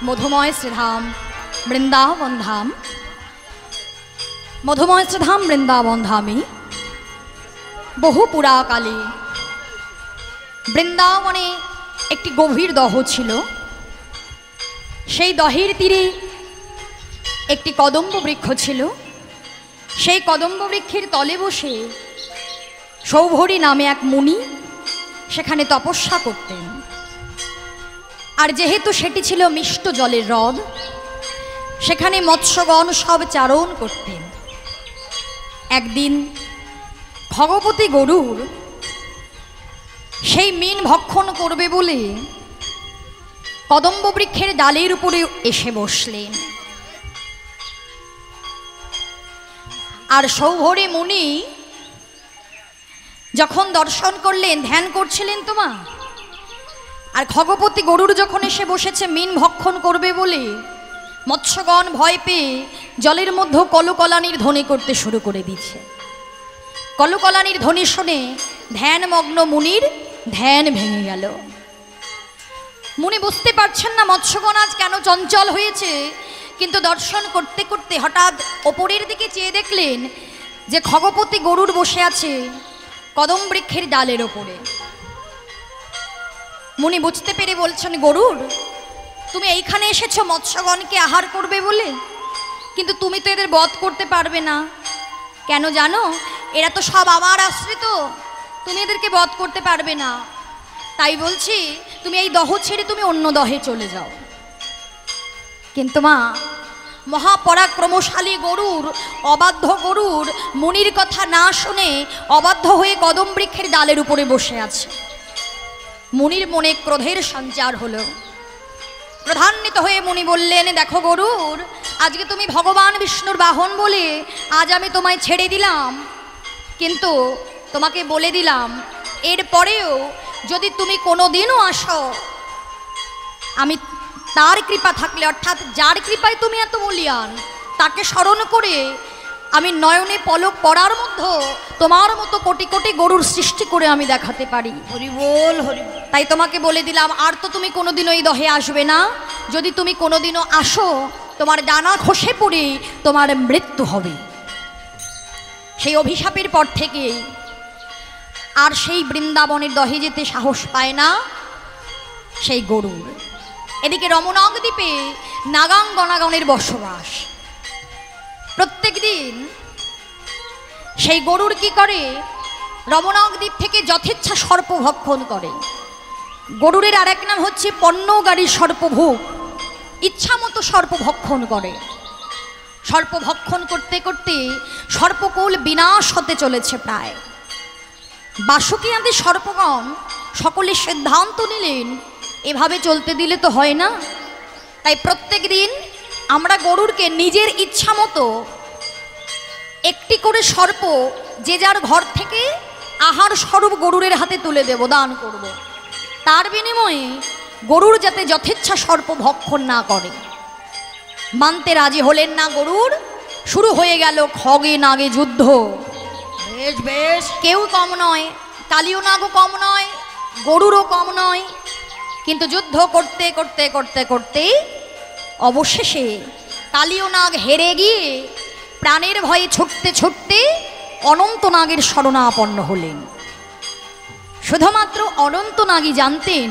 মধুময় শ্রীধাম বৃন্দাবন ধাম। মধুময় শ্রীধাম বৃন্দাবন ধামে বহু পুরাকালে বৃন্দাবনে একটি গভীর দহ ছিল। সেই দহের তীরে একটি কদম্ব বৃক্ষ ছিল। সেই কদম্ব বৃক্ষের তলে বসে সৌভরী নামে এক মুনি সেখানে তপস্যা করতেন। আর যেহেতু সেটি ছিল মিষ্ট জলের হ্রদ, সেখানে মৎস্যগণ সব চারণ করতেন। একদিন ভগবতী গরুর সেই মিন ভক্ষণ করবে বলে কদম্ব বৃক্ষের ডালের উপরে এসে বসলেন। আর সৌভরী মুনি যখন দর্শন করলেন, ধ্যান করছিলেন তো মা, আর খগপতি গরুর যখন এসে বসেছে মিন ভক্ষণ করবে বলে, মৎস্যগণ ভয় পেয়ে জলের মধ্যে কলকলানির ধ্বনি করতে শুরু করে দিচ্ছে। কলকলানির ধ্বনি শুনে ধ্যানমগ্ন মুনির ধ্যান ভেঙে গেল। মুনি বুঝতে পারছেন না মৎস্যগণ আজ কেন চঞ্চল হয়েছে, কিন্তু দর্শন করতে করতে হঠাৎ ওপরের দিকে চেয়ে দেখলেন যে খগপতি গরুর বসে আছে কদম বৃক্ষের ডালের ওপরে। মুনি বুঝতে পেরে বলছেন, গরুর, তুমি এইখানে এসেছো মৎস্যগণকে আহার করবে বলে, কিন্তু তুমি তো এদের বধ করতে পারবে না। কেন জানো? এরা তো সব আমার আশ্রিত, তুমি এদেরকে বধ করতে পারবে না। তাই বলছি তুমি এই দহ ছেড়ে তুমি অন্য দহে চলে যাও। কিন্তু মা, মহাপরাক্রমশালী গরুর, অবাধ্য গরুর মুনির কথা না শুনে অবাধ্য হয়ে কদম বৃক্ষের ডালের উপরে বসে আছে। মুনির মনে ক্রোধের সঞ্চার হলো। ক্রোধান্বিত হয়ে মুনি বললেন, দেখো গরুর, আজকে তুমি ভগবান বিষ্ণুর বাহন বলে আজ আমি তোমায় ছেড়ে দিলাম, কিন্তু তোমাকে বলে দিলাম এরপরেও যদি তুমি কোনোদিনও আসো, আমি তার কৃপা থাকলে, অর্থাৎ যার কৃপায় তুমি এত বলিয়ান, তাকে স্মরণ করে আমি নয়নে পলক পড়ার মধ্যে তোমার মতো কোটি কোটি গরুর সৃষ্টি করে আমি দেখাতে পারি। হরি বল, হরি বল। তাই তোমাকে বলে দিলাম, আর তো তুমি কোনোদিনও এই দহে আসবে না। যদি তুমি কোনোদিনও আসো, তোমার ডানা খসে পড়ে তোমার মৃত্যু হবে। সেই অভিশাপের পর থেকে আর সেই বৃন্দাবনের দহে যেতে সাহস পায় না সেই গরুর। এদিকে রমনাগ দ্বীপে নাগাঙ্গনাগণের বসবাস। প্রত্যেক দিন সেই গরুর কি করে, রমনাগ দ্বীপ থেকে যথেচ্ছা সর্প ভক্ষণ করে। গরুরের আরেক নাম হচ্ছে পণ্যগাড়ি সর্পভোগ। ইচ্ছা মতো সর্প ভক্ষণ করে। সর্প ভক্ষণ করতে করতে সর্পকুল বিনাশ হতে চলেছে প্রায়। বাসুকি আদি সর্পগণ সকলে সিদ্ধান্ত নিলেন, এভাবে চলতে দিলে তো হয় না। তাই প্রত্যেক দিন আমরা গরুরকে নিজের ইচ্ছা মতো একটি করে সর্প যে যার ঘর থেকে আহার স্বরূপ গরুরের হাতে তুলে দেব, দান করব। তার বিনিময়ে গরুর যাতে যথেচ্ছা সর্প ভক্ষণ না করে। মানতে রাজি হলেন না গরুর। শুরু হয়ে গেল খগে নাগে যুদ্ধ। বেশ বেশ, কেউ কম নয়, কালীয় নাগও কম নয়, গরুরও কম নয়। কিন্তু যুদ্ধ করতে করতে করতে করতে অবশেষে কালীয় নাগ হেরে গিয়ে প্রাণের ভয়ে ছুটতে ছুটতে অনন্ত নাগের শরণাপন্ন হলেন। শুধুমাত্র অনন্ত নাগই জানতেন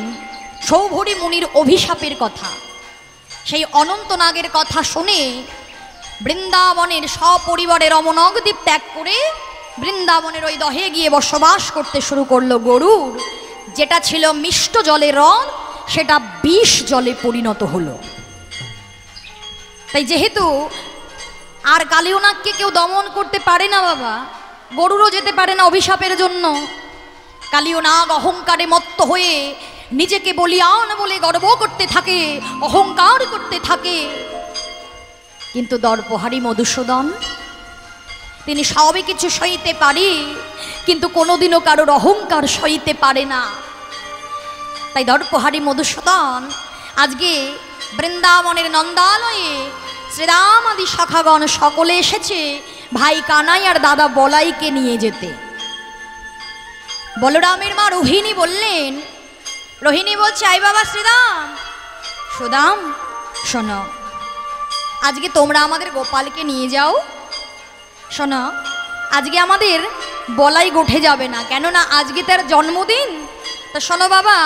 সৌভরী মুনির অভিশাপের কথা। সেই অনন্ত নাগের কথা শুনে বৃন্দাবনের সপরিবারে রমনাগ দ্বীপ ত্যাগ করে বৃন্দাবনের ওই দহে গিয়ে বসবাস করতে শুরু করলো গরুর। যেটা ছিল মিষ্ট জলের হ্রদ, সেটা বিষ জলে পরিণত হলো। তাই যেহেতু আর কালীয় নাগকে কেউ দমন করতে পারে না বাবা, গরুরও যেতে পারে না অভিশাপের জন্য। কালীয় নাগ অহংকারে মত্ত হয়ে নিজেকে বলিয়ান বলে গর্ব করতে থাকে, অহংকার করতে থাকে। কিন্তু দর্পহারী মধুসূদন তিনি সবই কিছু সইতে পারে, কিন্তু কোনোদিনও কারোর অহংকার সইতে পারে না। তাই দর্পহারী মধুসূদন আজকে বৃন্দাবনের নন্দালয়ে শ্রীরাম আদি শাখাগণ সকলে এসেছে ভাই কানাই আর দাদা বলাইকে নিয়ে যেতে। বলরামের মা রোহিণী বললেন, রোহিণী বলছে, আই বাবা শ্রীরাম, সুদাম শোনো, আজকে তোমরা আমাদের গোপালকে নিয়ে যাও। শোনো, আজকে আমাদের বলাই গোঠে যাবে না, কেননা আজকে তার জন্মদিন। তা শোনো বাবা,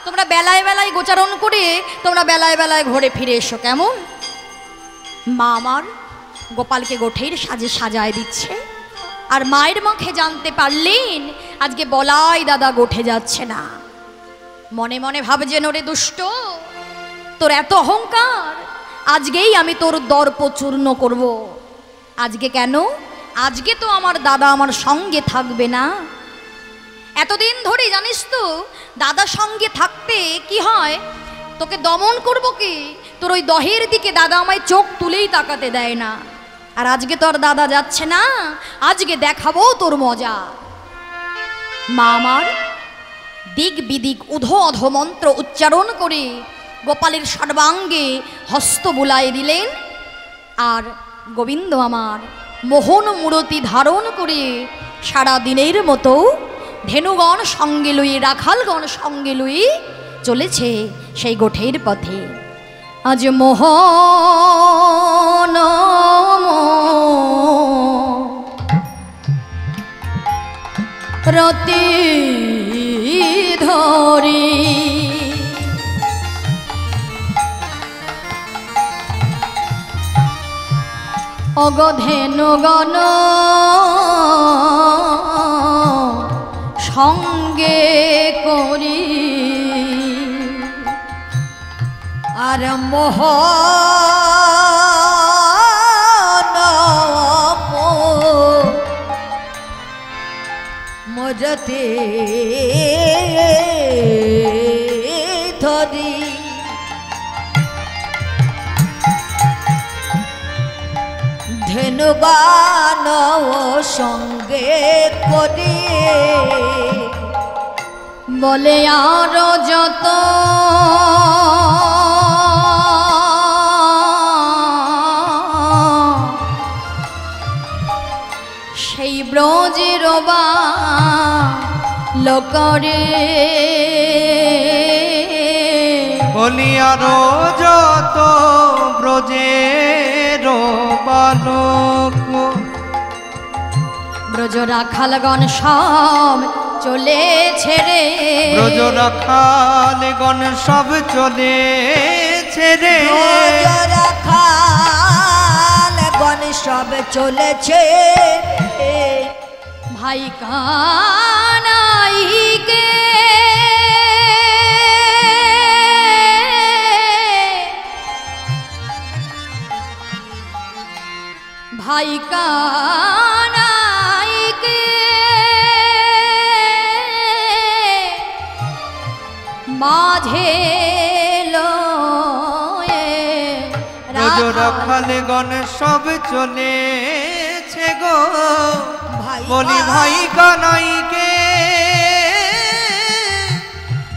তোমরা বেলায় বেলায় গোচারণ করে তোমরা বেলায় বেলায় ঘরে ফিরে এসো, কেমন? মা আমার গোপালকে গোঠের সাজে সাজায় দিচ্ছে, আর মায়ের মুখে জানতে পারলেন আজকে বলাই দাদা গোঠে যাচ্ছে না। মনে মনে ভাবছেন, ওরে দুষ্ট, তোর এত অহংকার, আজকেই আমি তোর দর্প চূর্ণ করব। আজকে কেন? আজকে তো আমার দাদা আমার সঙ্গে থাকবে না। এতদিন ধরে জানিস তো দাদা সঙ্গে থাকতে কি হয়, তোকে দমন করব কি, তোর ওই দহের দিকে দাদা আমায় চোখ তুলেই তাকাতে দেয় না। আর আজকে তোর দাদা যাচ্ছে না, আজকে দেখাবো তোর মজা। মা আমার দিক বিদিক উধো অধো মন্ত্র উচ্চারণ করে গোপালের সর্বাঙ্গে হস্ত বুলাই দিলেন। আর গোবিন্দ আমার মোহন মূরতি ধারণ করে সারা দিনের মতো ধেনুগণ সঙ্গে লুই, রাখালগণ সঙ্গে লুই চলেছে সেই গোঠের পথে। আজ মোহন রতি ধরি অগধেনুগণ সঙ্গে করি, আর মোহন মজতে ধরি ধেনুগান সঙ্গে করি, বলে আর যত সেই ব্রজের লোকরে, বলি আরো যত ব্রজের বালক, ব্রজ রাখালগণ সব চলেছে রে, ব্রজ রাখালগণ সব চলেছে রে, ব্রজ রাখালগণ সব চলেছে। ভাই কানাইকে ভাই কানাইকে মাঝে লয়ে, ব্রজ রাখালগণ সব চলেছে গো, বলি ভাই কানাইকে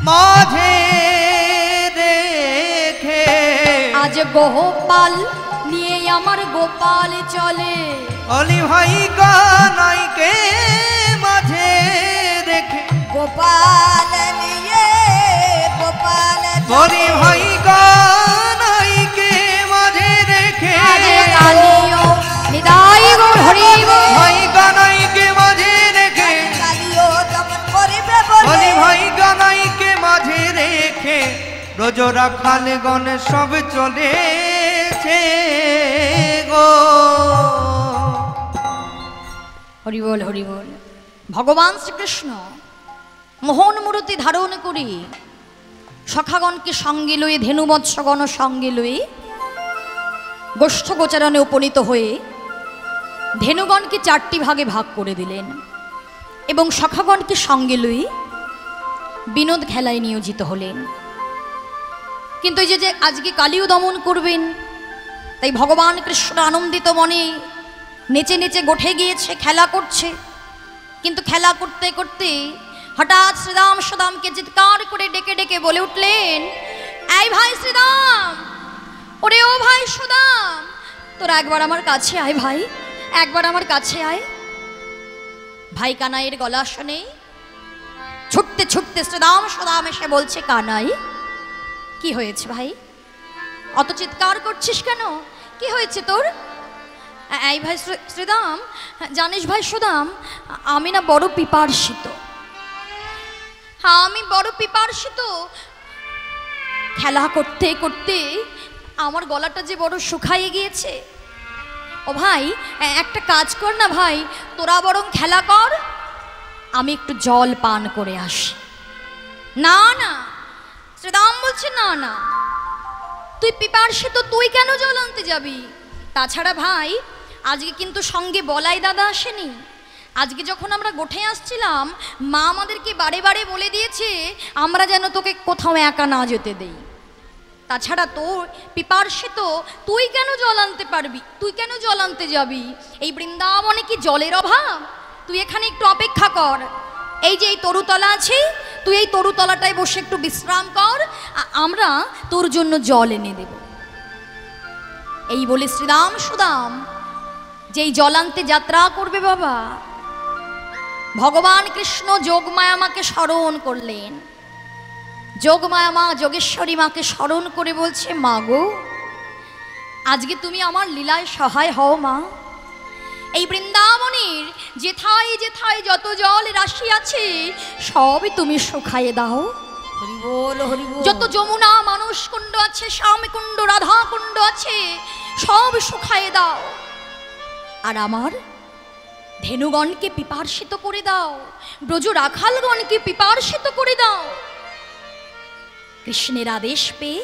মাঝে দেখে। আজ গোপাল নিয়ে আমার গোপাল চলে, বলি ভাই কানাইকে মাঝে দেখে, গোপাল নিয়ে গোপাল বলি ভাই কানাইকে মাঝে দেখে, কালিও হৃদয় গৌর হরিব, ভাই কানাইকে মাঝে রেখে, কালিও দমন করিবে বলি ভাই কানাইকে মাঝে রেখে, ব্রজ রাখালগণ সব চলেছে গো। হরিবল হরিবল। ভগবান শ্রীকৃষ্ণ মোহন মূরতি ধারণ করি সখাগণকে সঙ্গে লয়ে, ধেনুবৎসগণ সঙ্গে লয়ে গোষ্ঠ গোচারণে উপনীত হয়ে ধেনুগণকে 4টি ভাগে ভাগ করে দিলেন এবং সখাগণকে সঙ্গে লয়ে বিনোদ খেলায় নিয়োজিত হলেন। কিন্তু এই যে আজকে কালিও দমন করবেন, তাই ভগবান কৃষ্ণ আনন্দিত মনে নেচে নেচে গোঠে গিয়েছে, খেলা করছে। কিন্তু খেলা করতে করতে হঠাৎ শ্রীরাম সুদামকে চিৎকার করে ডেকে ডেকে বলে উঠলেন, এই ভাই শ্রীরাম, ওরে ও ভাই সুদাম, তোরা একবার আমার কাছে আয় ভাই, একবার আমার কাছে আয়। ভাই কানাইয়ের গলা শুনে ছুটতে ছুটতে শ্রীরাম সুদাম এসে বলছে, কানাই কি হয়েছে ভাই? অত চিৎকার করছিস কেন? কি হয়েছে তোর? এই ভাই শ্রীদাম, জানিস ভাই সুদাম, আমি না বড় পিপার্ষিত। হ্যাঁ, আমি বড় পিপার্ষিত। খেলা করতে করতে আমার গলাটা যে বড় শুকায়ে গিয়েছে। ও ভাই, একটা কাজ কর না ভাই, তোরা বরং খেলা কর, আমি একটু জল পান করে আসি। না না, শ্রীদাম বলছে না না, তুই পিপার্ষিত, তুই কেন জল আনতে যাবি? তাছাড়া ভাই, আজকে কিন্তু সঙ্গে বলাই দাদা আসেনি। আজকে যখন আমরা গোঠে আসছিলাম, মা আমাদেরকে বারে বারে বলে দিয়েছে আমরা যেন তোকে কোথাও একা না যেতে দেই। তাছাড়া তোর পিপার্ষিত, তুই কেন জল আনতে পারবি? তুই কেন জল আনতে যাবি? এই বৃন্দাবনে কি জলের অভাব? তুই এখানে একটু অপেক্ষা কর। এই যে এই তরুতলা আছে, তুই এই তরুতলাটায় বসে একটু বিশ্রাম কর, আমরা তোর জন্য জল এনে দেব। এই বলে শ্রীরাম সুদাম যেই জল আনতে যাত্রা করবে বাবা, ভগবান কৃষ্ণ যোগমায়া মাকে স্মরণ করলেন। যোগমায়া মা, যোগেশ্বরী মাকে স্মরণ করে বলছে, মা গো, আজকে তুমি আমার লীলায় সহায় হও মা। এই বৃন্দাবনের যেথায় যেথায় যত জল রাশি আছে সবই তুমি শুকায়ে দাও। হরি বল, হরি বল। যত যমুনা, মানস কুণ্ড আছে, শ্যামকুণ্ড, রাধা কুণ্ড আছে, সব শুকায়ে দাও। আর আমার ধেনুগণকে পিপার্ষিত করে দাও, ব্রজ রাখালগণকে পিপার্ষিত করে দাও। কৃষ্ণের আদেশ পেয়ে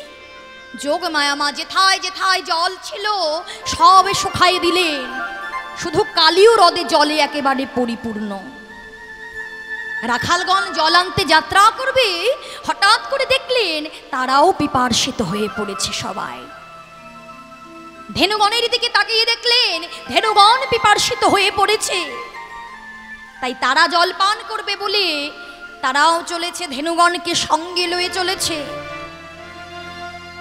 যোগমায়া মা যেথায় যেথায় জল ছিল সব শুকায়ে দিলেন। শুধু কালিও হ্রদে জলে একেবারে পরিপূর্ণ। রাখালগণ জল আনতে যাত্রা করবে, হঠাৎ করে দেখলেন তারাও পিপার্ষিত হয়ে পড়েছে সবাই। ধেনুগণের দিকে তাকিয়ে দেখলেন ধেনুগণ পিপার্ষিত হয়ে পড়েছে। তাই তারা জল পান করবে বলে তারাও চলেছে, ধেনুগণকে সঙ্গে লয়ে চলেছে।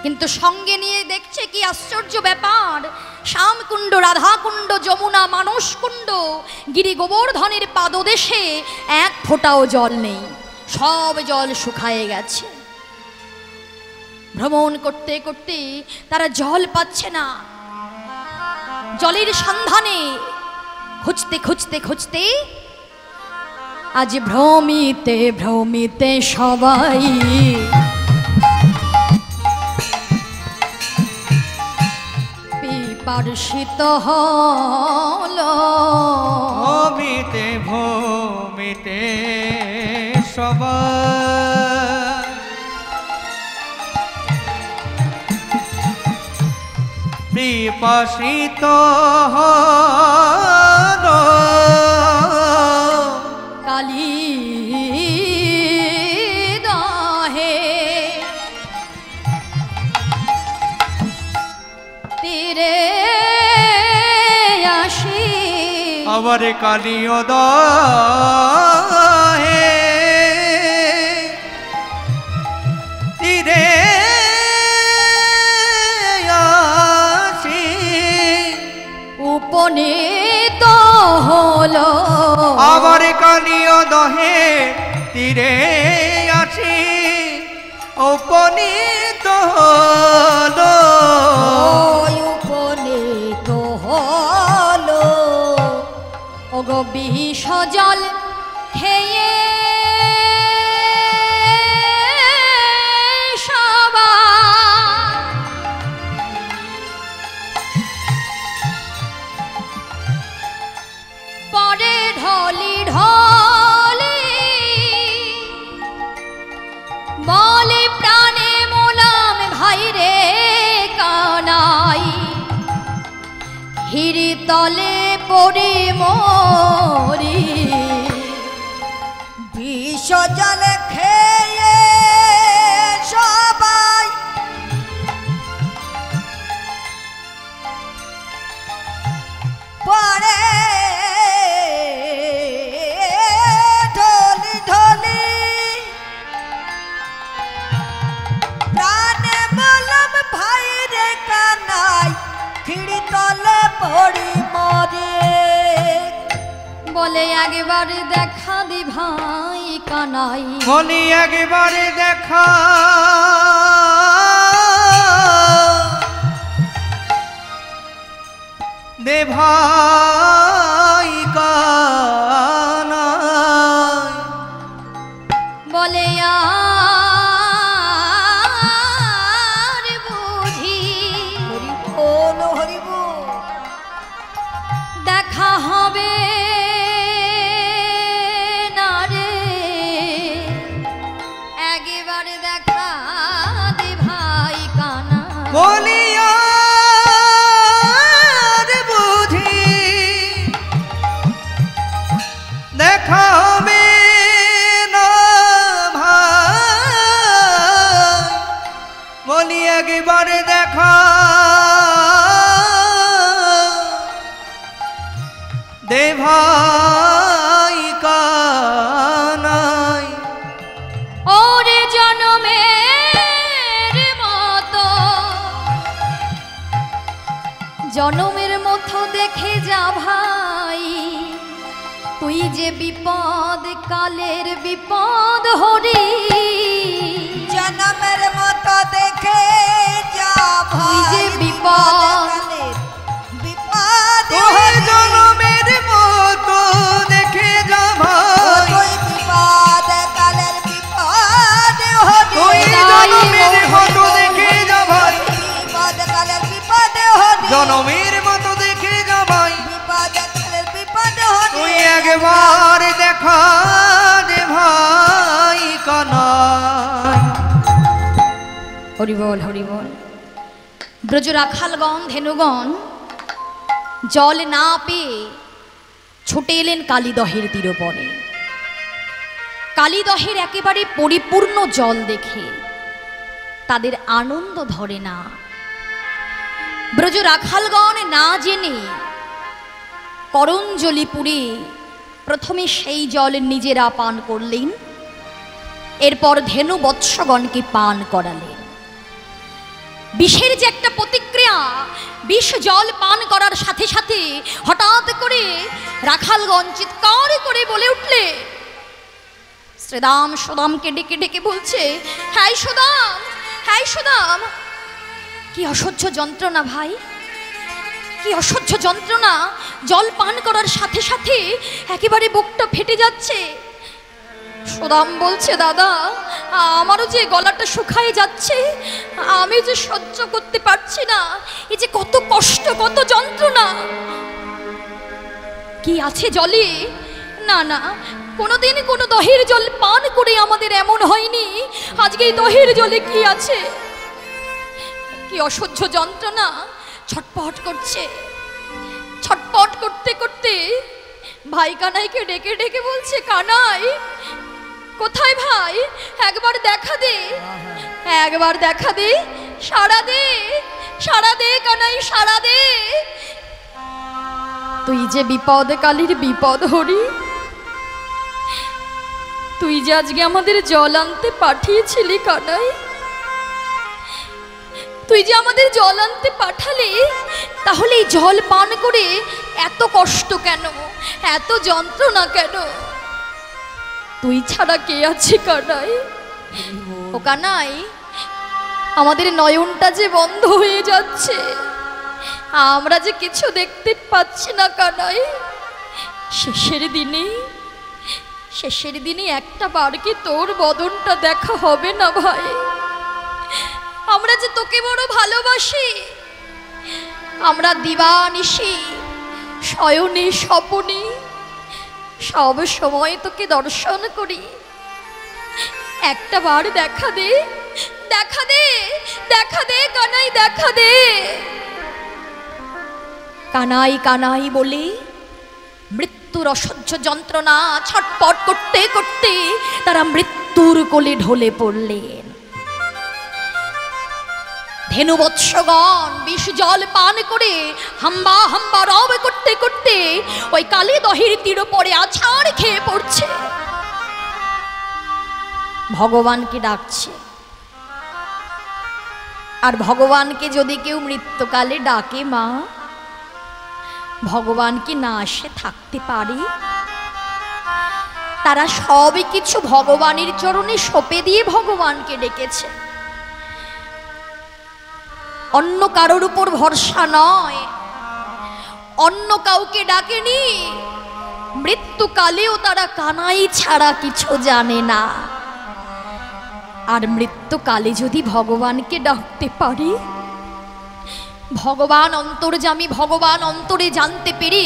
কিন্তু সঙ্গে নিয়ে দেখছে কি আশ্চর্য ব্যাপার, শ্যামকুণ্ড, রাধাকুণ্ড, যমুনা, মানস কুণ্ড, গিরি গোবর্ধনের পাদদেশে এক ফোঁটাও জল নেই, সব জল শুকায়ে গেছে। ভ্রমণ করতে করতে তারা জল পাচ্ছে না। জলের সন্ধানে খুঁজতে খুঁজতে খুঁজতে আজ ভ্রমিতে ভ্রমিতে সবাই পিপার্ষিত হলো। ভূমিতে ভূমিতে সবাই পিপাসিত হলো। কালী দহে তীরে আসি, আবার কালিও দহে তীরে আসি, উপনীত হলো। আবার কালিও দহে তীরে আসি, উপনীত হলো। ওই উপনীত হলো। ওগো বিষ জল খেয়ে সবাই পরে ঢলি ঢলি বলে প্রাণে মোলাম ভাই রে কানাই, হিরি তলে পড়ে মরি। বিষ জল খেয়ে সবাই পড়ে ঢলি ঢলি, প্রাণে বলম ভাই রে কানাই, খিড়ি তলে পড়ি মরে। বলে একবারে দেখা দি ভাই কানাই, বলি একবারে দেখা ভাই কানাই বলে আর বুঝি হরিবোল হরিবোল দেখা হবে না রে, একেবারে দেখা দে ভাই কানা। বলিয়া বুঝি দেখা হবে না ভাই, বলি একবারে দেখা দে ভাই কানাই। ওরে জনমের মতো, জনমের মতো দেখে যা ভাই, তুই যে বিপদ কালের বিপদ হরি। জনমের মতো দেখে যা তুই ভাই, যে বিপদ বিপদ তুই জনমের মতো দেখে যা ভাই, তুই বিপদ কালের বিপদ হরি। তুই জনমের মতো দেখে যা ভাই, বিপদ কালের বিপদ হরি। জনমের মতো দেখে যা ভাই, বিপদ কালের বিপদ হরি। তুই একবার দেখা দে ভাই কানাই। হরিবল হরিবল। ব্রজ রাখালগণ ধেনুগণ জল না পেয়ে ছুটে এলেন কালীদহের তীরপরে। কালীদহের একেবারে পরিপূর্ণ জল দেখে তাদের আনন্দ ধরে না। ব্রজ রাখালগণ না জেনে করঞ্জলিপুরে প্রথমে সেই জল নিজেরা পান করলেন, এরপর ধেনু বৎসগণকে পান করালেন। বিষের যে একটা প্রতিক্রিয়া, বিষ জল পান করার সাথে সাথে হঠাৎ করে রাখালগণ চিৎকার করে বলে উঠলে, শ্রীদাম সুদামকে ডেকে ডেকে বলছে, হ্যাঁ সুদাম, হ্যাঁ সুদাম, কি অসহ্য যন্ত্রণা ভাই, কি অসহ্য যন্ত্রণা, জল পান করার সাথে সাথে একেবারে বুকটা ফেটে যাচ্ছে। সুদাম বলছে, দাদা আমারও যে গলাটা শুকায় যাচ্ছে, আমি যে সহ্য করতে পারছি না, এই যে কত কষ্ট, কত যন্ত্রণা। কি আছে জলে? না না, কোনোদিন কোনো দহের জল পান করে আমাদের এমন হয়নি, আজকে এই দহের জলে কি আছে? কি অসহ্য যন্ত্রণা, ছটপট করছে। ছটপট করতে করতে ভাই কানাইকে ডেকে ডেকে বলছে, কানাই কোথায় ভাই, একবার দেখা দে, একবার দেখা দে, সাড়া দে, সাড়া দে কানাই, সাড়া দে। তুই যে বিপদ কালীর বিপদ হরি, তুই যে আজকে আমাদের জল আনতে পাঠিয়েছিলি কানাই, তুই যে আমাদের জল আনতে পাঠালি, তাহলে এই জল পান করে এত কষ্ট কেন, এত যন্ত্রণা কেন? তুই ছাড়া কে আছে কানাই? ও কানাই, আমাদের নয়নটা যে বন্ধ হয়ে যাচ্ছে, আমরা যে কিছু দেখতে পাচ্ছি না কানাই। শেষের দিনে একটা বার কি তোর বদনটা দেখা হবে না ভাই? আমরা যে তোকে বড় ভালোবাসি, আমরা দিবানিশি শয়নে স্বপনে সব সময় তোকে দর্শন করি, একটা বার দেখা দে, দেখা দে, দেখা দে কানাই, দেখা দে। কানাই কানাই বলে মৃত্যুর অসহ্য যন্ত্রণা ছটপট করতে করতে তারা মৃত্যুর কোলে ঢলে পড়লেন। ধেনুবৎসগণ বিষ জল পান করে হাম্বা হাম্বা রব করতে করতে ওই কালীদহের তীর পরে আছাড় খেয়ে পড়ছে, ভগবানকে ডাকছে। আর ভগবানকে যদি কেউ মৃত্যুকালে ডাকে, মা ভগবান কি না আসে থাকতে পারে? তারা সবই কিছু ভগবানের চরণে সঁপে দিয়ে ভগবানকে ডেকেছে, অন্য কারোর উপর ভরসা নয়, অন্য কাউকে ডাকেনি। মৃত্যুকালেও তারা কানাই ছাড়া কিছু জানে না। আর মৃত্যুকালে যদি ভগবানকে ডাকতে পারি, ভগবান অন্তর্যামী, ভগবান অন্তরে জানতে পেরে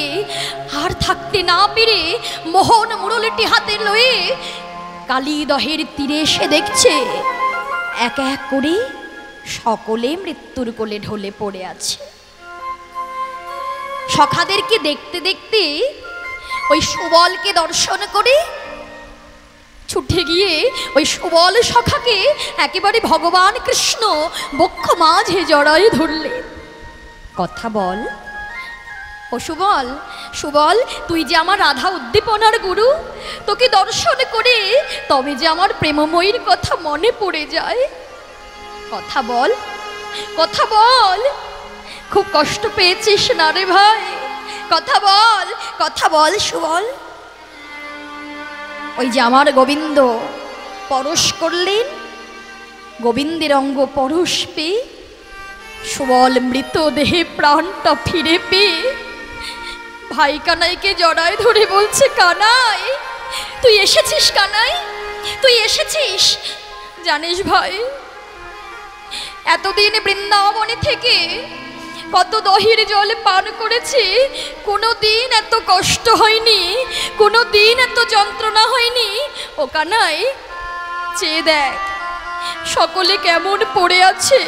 আর থাকতে না পেরে মোহন মুরলিটি হাতে লয়ে কালীদহের তীরে এসে দেখছে এক এক করে সকলে মৃত্যুর কোলে ঢলে পড়ে আছে। সখাদেরকে দেখতে দেখতে ওই সুবলকে দর্শন করে ছুটে গিয়ে ওই সুবল সখাকে একেবারে ভগবান কৃষ্ণ বক্ষ মাঝে জড়ায় ধরলেন। কথা বল ও সুবল, সুবল তুই যে আমার রাধা উদ্দীপনার গুরু, তোকে দর্শন করে তবে যে আমার প্রেমময়ীর কথা মনে পড়ে যায়। কথা বল, কথা বল, খুব কষ্ট পেয়েছিস না রে ভাই? কথা বল, কথা বল সুবল। ওই যে আমার গোবিন্দ পরশ করলেন, গোবিন্দের অঙ্গ পরশ পেয়ে সুবল মৃতদেহে প্রাণটা ফিরে পেয়ে ভাই কানাইকে জড়ায় ধরে বলছে, কানাই তুই এসেছিস, কানাই তুই এসেছিস। জানিস ভাই, এতদিন বৃন্দাবনে থেকে কত দহির জল পান করেছি, কোনো দিন এত কষ্ট হয়নি, কোনো দিন এত যন্ত্রণা হয়নি। ও কানাই চেয়ে দেখ সকলে কেমন পড়ে আছে।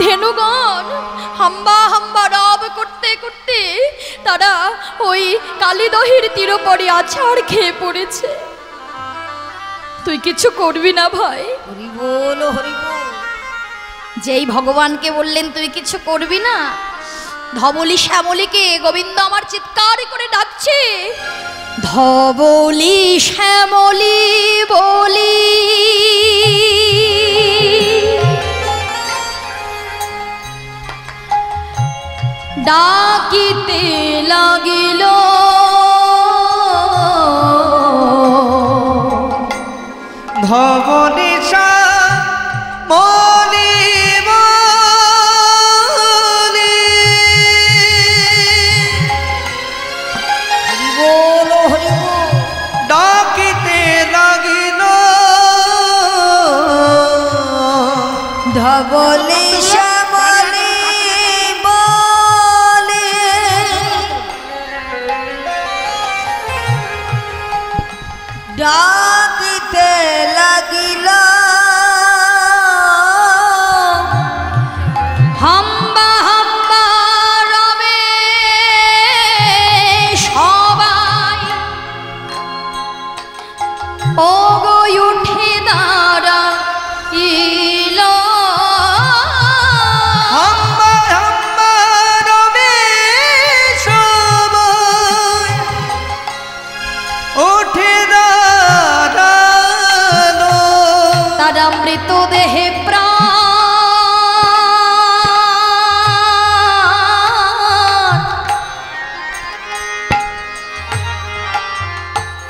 ধেনুগণ হাম্বা হাম্বা রব করতে করতে তারা ওই কালীদহির তীরপরে আছাড় খেয়ে পড়েছে। তুই কিছু করবি না ভাই? হরি বল, হরি বল। যেই ভগবানকে বললেন তুই কিছু করবি না, ধবলি শ্যামলীকে গোবিন্দ আমার চিৎকার করে ডাকছে, ধবলি শ্যামলী বলি ডাকিতে লাগিল, ধবলি শ্যামলী বলি হরি বল, হরি বল। ডাকিতে লাগিল, ধবলি শ্যামলী বলে ডাকিতে লাগিল, হাম্বা হাম্বা রবে সবাই, ও গো উঠে দাঁড়াইল, হাম্বা হাম্বা রবে সবাই, ওঠে দাঁড়ালো, তারা মৃতদেহে প্রাণ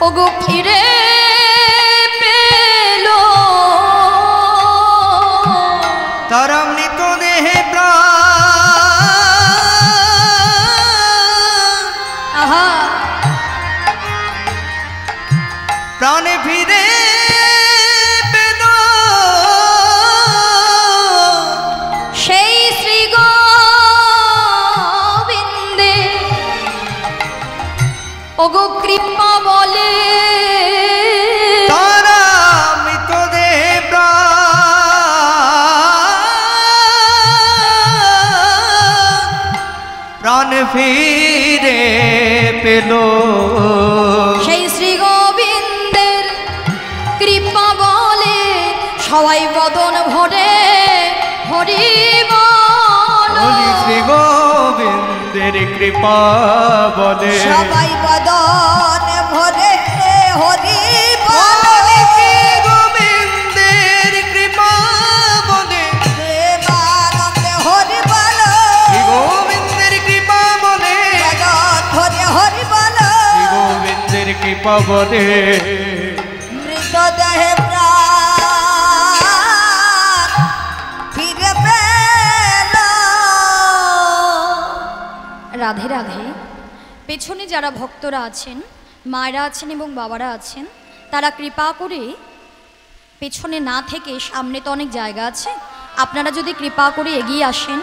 ওগো ফিরে পেল, তারা মৃতদেহে প্রাণ, আহা প্রাণে ফিরে পেল, সেই শ্রী গোবিন্দে ওগো কৃপা বলে, তারা মৃতদেহে প্রাণ ফিরে পেল, সেই শ্রী গোবিন্দের কৃপা বলে সবাই বদন ভরে হরি বল, হরি শ্রী গোবিন্দের কৃপা বলে, সবাই বদন ভরে হরি বল, হরি শ্রী গোবিন্দের কৃপা বলে, প্রেমানন্দে হরি বল, শ্রী গোবিন্দের কৃপা বলে, বদন ভরে হরি বল, শ্রী গোবিন্দের কৃপা বলে, মৃতদেহে প্রাণ ফিরে পেল। রাধে রাধে। পেছনে যারা ভক্তরা আছেন, মায়েরা আছেন এবং বাবারা আছেন, তারা কৃপা করে পেছনে না থেকে, সামনে তো অনেক জায়গা আছে, আপনারা যদি কৃপা করে এগিয়ে আসেন,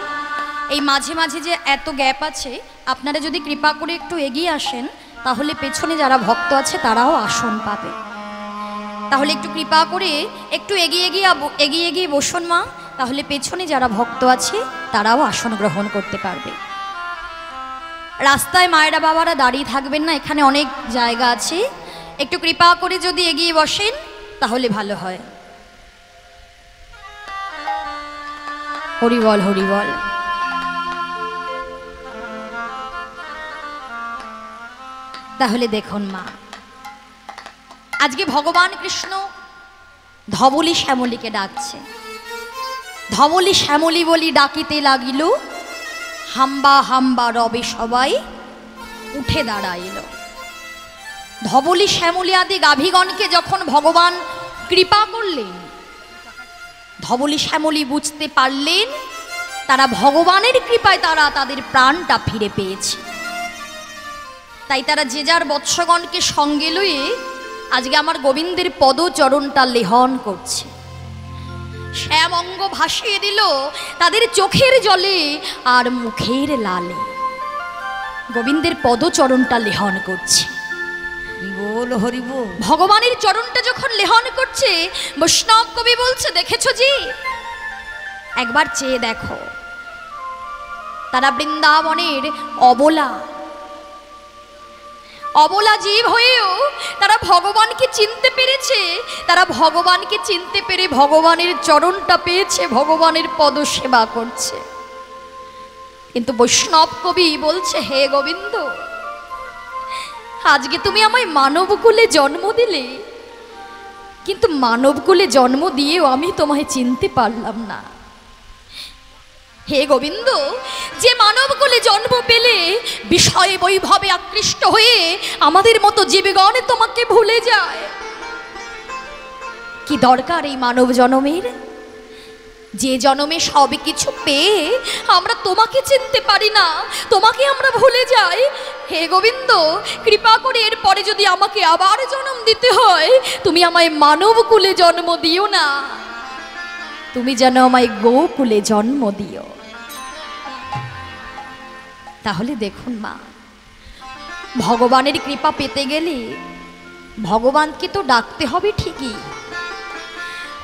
এই মাঝে মাঝে যে এত গ্যাপ আছে, আপনারা যদি কৃপা করে একটু এগিয়ে আসেন, তাহলে পেছনে যারা ভক্ত আছে তারাও আসন পাবে। তাহলে একটু কৃপা করে একটু এগিয়ে এগিয়ে বসুন মা, তাহলে পেছনে যারা ভক্ত আছে তারাও আসন গ্রহণ করতে পারবে। রাস্তায় মায়েরা বাবারা দাঁড়িয়ে থাকবেন না, এখানে অনেক জায়গা আছে, একটু কৃপা করে যদি এগিয়ে বসেন তাহলে ভালো হয়। হরি বল, হরি বল। তাহলে দেখুন মা, আজকে ভগবান কৃষ্ণ ধবলি শ্যামলীকে ডাকছে। ধবলি শ্যামলী বলি ডাকিতে লাগিল, হাম্বা হাম্বা রবে সবাই উঠে দাঁড়াইল। ধবলি শ্যামলী আদি গাভীগণকে যখন ভগবান কৃপা করলেন, ধবলি শ্যামলী বুঝতে পারলেন তারা ভগবানের কৃপায় তারা তাদের প্রাণটা ফিরে পেয়েছে। তাই তারা যে যার বৎসগণকে সঙ্গে লয়ে আজকে আমার গোবিন্দের পদচরণটা লেহন করছে। শ্যাম অঙ্গ ভাসিয়ে দিল তাদের চোখের জলে আর মুখের লালে, গোবিন্দের পদচরণটা লেহন করছে। বল হরি বল। ভগবানের চরণটা যখন লেহন করছে, বৈষ্ণব কবি বলছে, দেখেছো জি, একবার চেয়ে দেখো, তারা বৃন্দাবনের অবলা অবলা জীব হয়েও তারা ভগবানকে চিনতে পেরেছে। তারা ভগবানকে চিনতে পেরে ভগবানের চরণটা পেয়েছে, ভগবানের পদ সেবা করছে। কিন্তু বৈষ্ণব কবি বলছে, হে গোবিন্দ, আজকে তুমি আমায় মানবকুলে জন্ম দিলে, কিন্তু মানবকুলে জন্ম দিয়েও আমি তোমায় চিনতে পারলাম না। হে গোবিন্দ, যে মানবকুলে জন্ম পেলে বিষয় বৈভবে আকৃষ্ট হয়ে আমাদের মতো জীবগণ তোমাকে ভুলে যায়, কি দরকার এই মানব জন্মের? যে জন্মে সব কিছু পেয়ে আমরা তোমাকে চিনতে পারি না, তোমাকে আমরা ভুলে যাই। হে গোবিন্দ, কৃপা করে এরপরে যদি আমাকে আবার জন্ম দিতে হয়, তুমি আমায় মানবকুলে জন্ম দিও না, তুমি যেন আমায় গোকুলে জন্ম দিও। তাহলে দেখুন মা, ভগবানের কৃপা পেতে গেলে ভগবানকে তো ডাকতে হবে ঠিকই,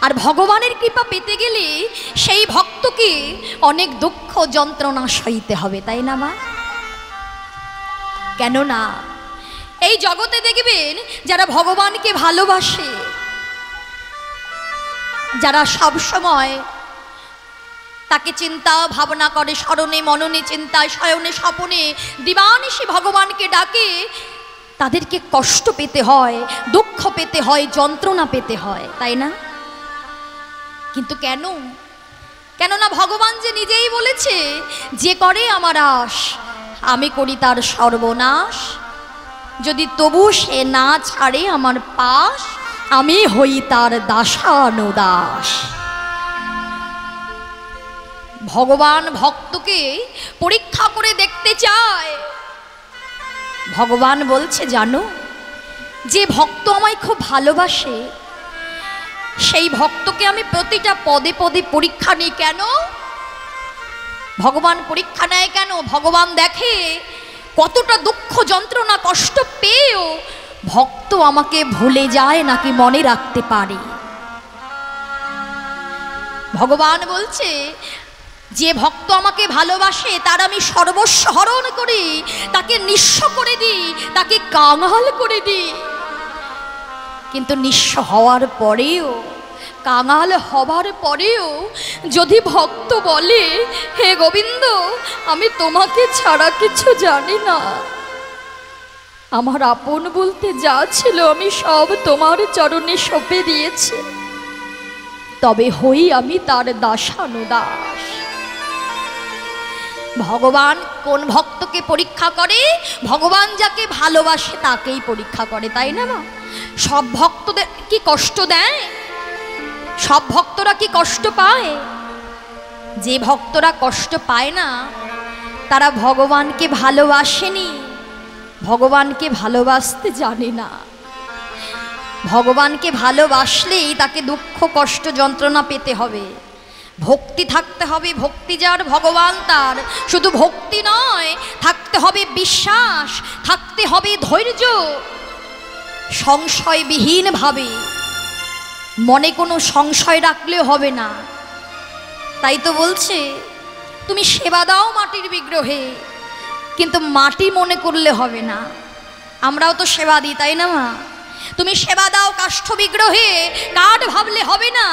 আর ভগবানের কৃপা পেতে গেলে সেই ভক্তকে অনেক দুঃখ যন্ত্রণা সইতে হবে, তাই না মা? কেননা এই জগতে দেখবেন যারা ভগবানকে ভালোবাসে, যারা সব সময় তাকে চিন্তা ভাবনা করে, স্মরণে মননে চিন্তায় শয়নে স্বপনে দিবানিশি ভগবানকে ডাকে, তাদেরকে কষ্ট পেতে হয়, দুঃখ পেতে হয়, যন্ত্রণা পেতে হয়, তাই না? কিন্তু কেন? কেননা ভগবান যে নিজেই বলেছে, যে করে আমার আশ আমি করি তার সর্বনাশ, যদি তবু সে না ছাড়ে আমার পাশ আমি হই তার দাসানুদাস। ভগবান ভক্তকে পরীক্ষা করে দেখতে চায়। ভগবান বলছে, জানো, যে ভক্ত আমায় খুব ভালোবাসে সেই ভক্তকে আমি প্রতিটা পদে পদে পরীক্ষা নিই। কেন ভগবান পরীক্ষা নেয়? কেন? ভগবান দেখে কতটা দুঃখ যন্ত্রণা কষ্ট পেয়েও ভক্ত আমাকে ভুলে যায় নাকি মনে রাখতে পারে। ভগবান বলছে, যে ভক্ত আমাকে ভালোবাসে তার আমি সর্বস্ব হরণ করি, তাকে নিঃস্ব করে দিই, তাকে কাঙাল করে দিই। কিন্তু নিঃস্ব হওয়ার পরেও, কাঙাল হবার পরেও যদি ভক্ত বলে, হে গোবিন্দ, আমি তোমাকে ছাড়া কিছু জানি না, আমার আপন বলতে যা ছিল আমি সব তোমার চরণে সঁপে দিয়েছি, তবে হই আমি তার দাসানুদাস। ভগবান কোন ভক্তকে পরীক্ষা করে? ভগবান যাকে ভালোবাসে তাকেই পরীক্ষা করে, তাই না? সব ভক্তদের কি কষ্ট দেয়? সব ভক্তরা কি কষ্ট পায়? যে ভক্তরা কষ্ট পায় না তারা ভগবানকে ভালোবাসেনি, ভগবানকে ভালোবাসতে জানে না। ভগবানকে ভালোবাসলেই তাকে দুঃখ কষ্ট যন্ত্রণা পেতে হবে, ভক্তি থাকতে হবে। ভক্তি যার ভগবান তার। শুধু ভক্তি নয়, থাকতে হবে বিশ্বাস, থাকতে হবে ধৈর্য, সংশয়বিহীনভাবে। মনে কোনো সংশয় রাখলেও হবে না। তাই তো বলছে, তুমি সেবা দাও মাটির বিগ্রহে, কিন্তু মাটি মনে করলে হবে না। আমরাও তো সেবা দিই, তাই না মা? তুমি সেবা দাও কাষ্ঠ বিগ্রহে, কাঠ ভাবলে হবে না।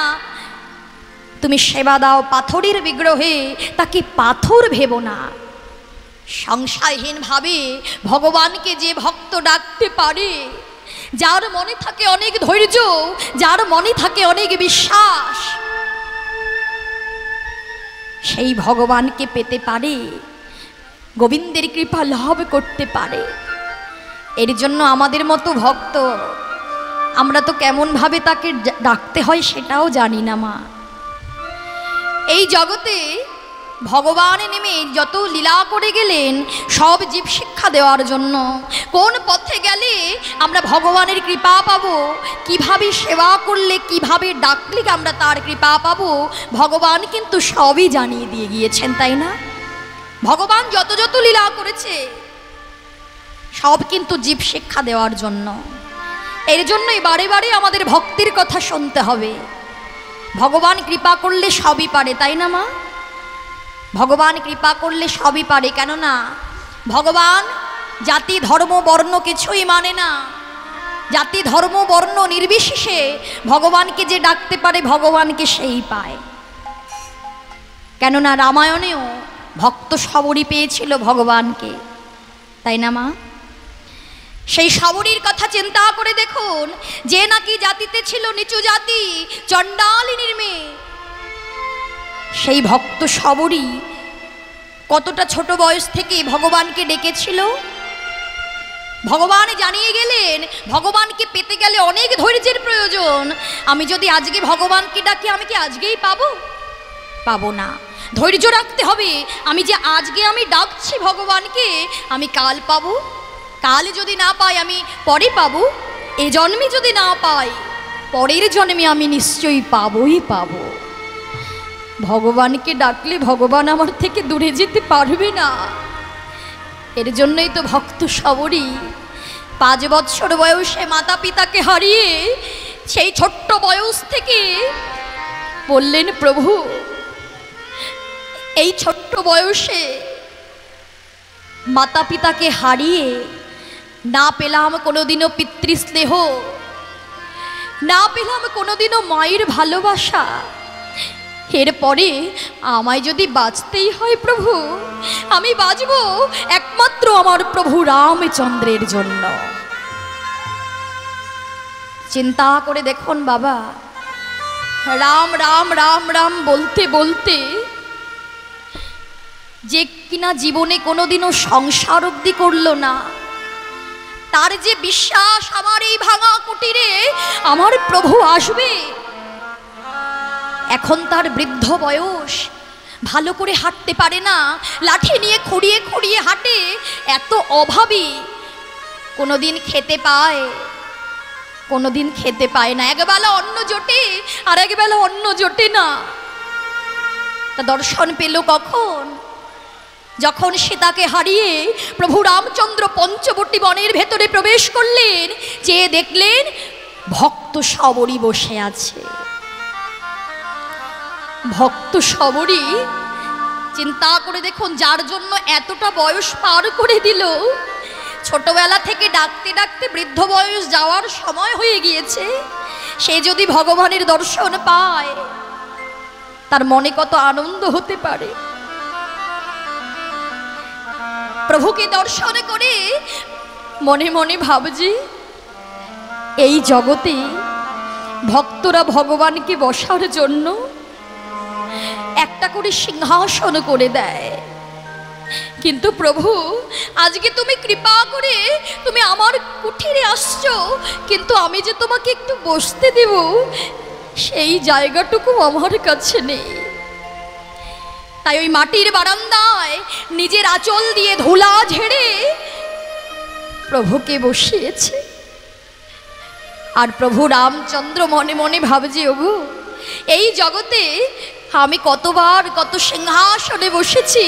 তুমি সেবা দাও পাথরের বিগ্রহে, তাকে পাথর ভেবো না। সংশয়হীনভাবে ভগবানকে যে ভক্ত ডাকতে পারে, যার মনে থাকে অনেক ধৈর্য, যার মনে থাকে অনেক বিশ্বাস, সেই ভগবানকে পেতে পারে, গোবিন্দের কৃপা লাভ করতে পারে। এর জন্য আমাদের মতো ভক্ত আমরা তো কেমনভাবে তাকে ডাকতে হয় সেটাও জানি না মা। এই জগতে ভগবান নেমে যত লীলা করে গেলেন সব জীব শিক্ষা দেওয়ার জন্য। কোন পথে গেলে আমরা ভগবানের কৃপা পাবো, কিভাবে সেবা করলে, কিভাবে ডাকলে আমরা তার কৃপা পাবো, ভগবান কিন্তু সবই জানিয়ে দিয়ে গিয়েছেন, তাই না? ভগবান যত যত লীলা করেছে সব কিন্তু জীব শিক্ষা দেওয়ার জন্য। এর জন্যই বারে বারে আমাদের ভক্তির কথা শুনতে হবে। ভগবান কৃপা করলে সবই পারে, তাই না মা? ভগবান কৃপা করলে সবই পারে। কেননা ভগবান জাতি ধর্ম বর্ণ কিছুই মানে না। জাতি ধর্ম বর্ণ নির্বিশেষে ভগবানকে যে ডাকতে পারে ভগবানকে সেই পায়। কেননা রামায়ণেও ভক্ত সবরই পেয়েছিল ভগবানকে, তাই না মা? সেই সবরীর কথা চিন্তা করে দেখুন, যে নাকি জাতিতে ছিল নিচু জাতি, চণ্ডালিনীর মেয়ে, সেই ভক্ত সবরী কতটা ছোট বয়স থেকে ভগবানকে ডেকেছিল। ভগবান জানিয়ে গেলেন ভগবানকে পেতে গেলে অনেক ধৈর্যের প্রয়োজন। আমি যদি আজকে ভগবানকে ডাকি, আমি কি আজকেই পাবো? পাবো না। ধৈর্য রাখতে হবে। আমি যে আজকে আমি ডাকছি ভগবানকে, আমি কাল পাবো। কাল যদি না পাই আমি পরে পাবো। এ জন্মে যদি না পাই পরের জন্মে আমি নিশ্চয়ই পাবোই পাবো। ভগবানকে ডাকলে ভগবান আমার থেকে দূরে যেতে পারবে না। এর জন্যই তো ভক্ত সবরী 5 বৎসর বয়সে মাতা পিতাকে হারিয়ে সেই ছোট্ট বয়স থেকে বললেন, প্রভু এই ছোট্ট বয়সে মাতা পিতাকে হারিয়ে না পেলাম কোনোদিনও পিতৃস্নেহ, না পেলাম কোনোদিনও মায়ের ভালোবাসা। এরপরে আমায় যদি বাঁচতেই হয় প্রভু, আমি বাঁচব একমাত্র আমার প্রভু রামচন্দ্রের জন্য। চিন্তা করে দেখুন বাবা, রাম রাম রাম রাম বলতে বলতে যে কিনা জীবনে কোনোদিনও সংসার অবধি করলো না, তার যে বিশ্বাস আমার এই ভাঙা কুটিরে আমার প্রভু আসবে। এখন তার বৃদ্ধ বয়স, ভালো করে হাঁটতে পারে না, লাঠি নিয়ে খুঁড়িয়ে খুঁড়িয়ে হাঁটে, এত অভাবী। কোনোদিন খেতে পায়, কোনোদিন খেতে পায় না। একবেলা অন্ন জোটে আর একবেলা অন্ন জোটে না। তা দর্শন পেল কখন? যখন সীতাকে হারিয়ে প্রভু রামচন্দ্র পঞ্চবটী বনের ভেতরে প্রবেশ করলেন, চেয়ে দেখলেন ভক্ত সবরী বসে আছে। ভক্ত সবরী চিন্তা করে দেখুন, যার জন্য এতটা বয়স পার করে দিল, ছোটবেলা থেকে ডাকতে ডাকতে বৃদ্ধ বয়স যাওয়ার সময় হয়ে গিয়েছে, সে যদি ভগবানের দর্শন পায় তার মনে কত আনন্দ হতে পারে। প্রভুকে দর্শন করে মনে মনে ভাবছি, এই জগতে ভক্তরা ভগবানকে বসার জন্য একটা করে সিংহাসন করে দেয়, কিন্তু প্রভু আজকে তুমি কৃপা করে তুমি আমার কুঠিরে আসছো, কিন্তু আমি যে তোমাকে একটু বসতে দেব সেই জায়গাটুকু আমার কাছে নেই। তাই ওই মাটির বারান্দায় নিজের আঁচল দিয়ে ধুলা ঝেড়ে প্রভুকে বসিয়েছে। আর প্রভু রামচন্দ্র মনে মনে ভাবছে, ওগো এই জগতে আমি কতবার কত সিংহাসনে বসেছি,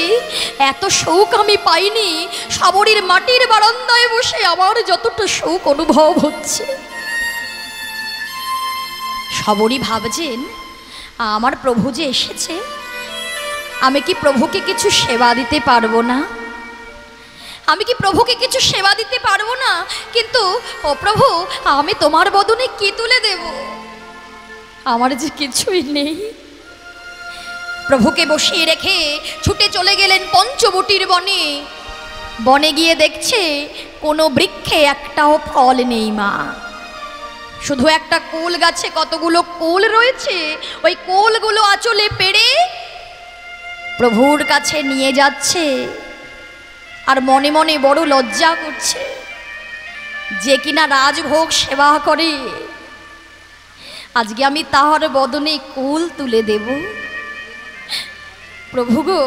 এত শৌক আমি পাইনি। সাবরীর মাটির বারান্দায় বসে আমার যতটা শৌক অনুভব হচ্ছে। সাবরী ভাবছেন, আমার প্রভু যে এসেছে, আমি কি প্রভুকে কিছু সেবা দিতে পারবো না? আমি কি প্রভুকে কিছু সেবা দিতে পারবো না? কিন্তু ও প্রভু, আমি তোমার বদনে কি তুলে দেব? আমার যে কিছুই নেই। প্রভুকে বসিয়ে রেখে ছুটে চলে গেলেন পঞ্চবটির বনে। বনে গিয়ে দেখছে কোনো বৃক্ষে একটাও ফল নেই মা, শুধু একটা কুল গাছে কতগুলো কুল রয়েছে। ওই কুলগুলো আঁচলে পেড়ে প্রভুর কাছে নিয়ে যাচ্ছে। আর মনে মনে বড় লজ্জা করছে, যে কিনা রাজভোগ সেবা করে, আজকে আমি তাহার বদনে কুল তুলে দেব। প্রভু গো,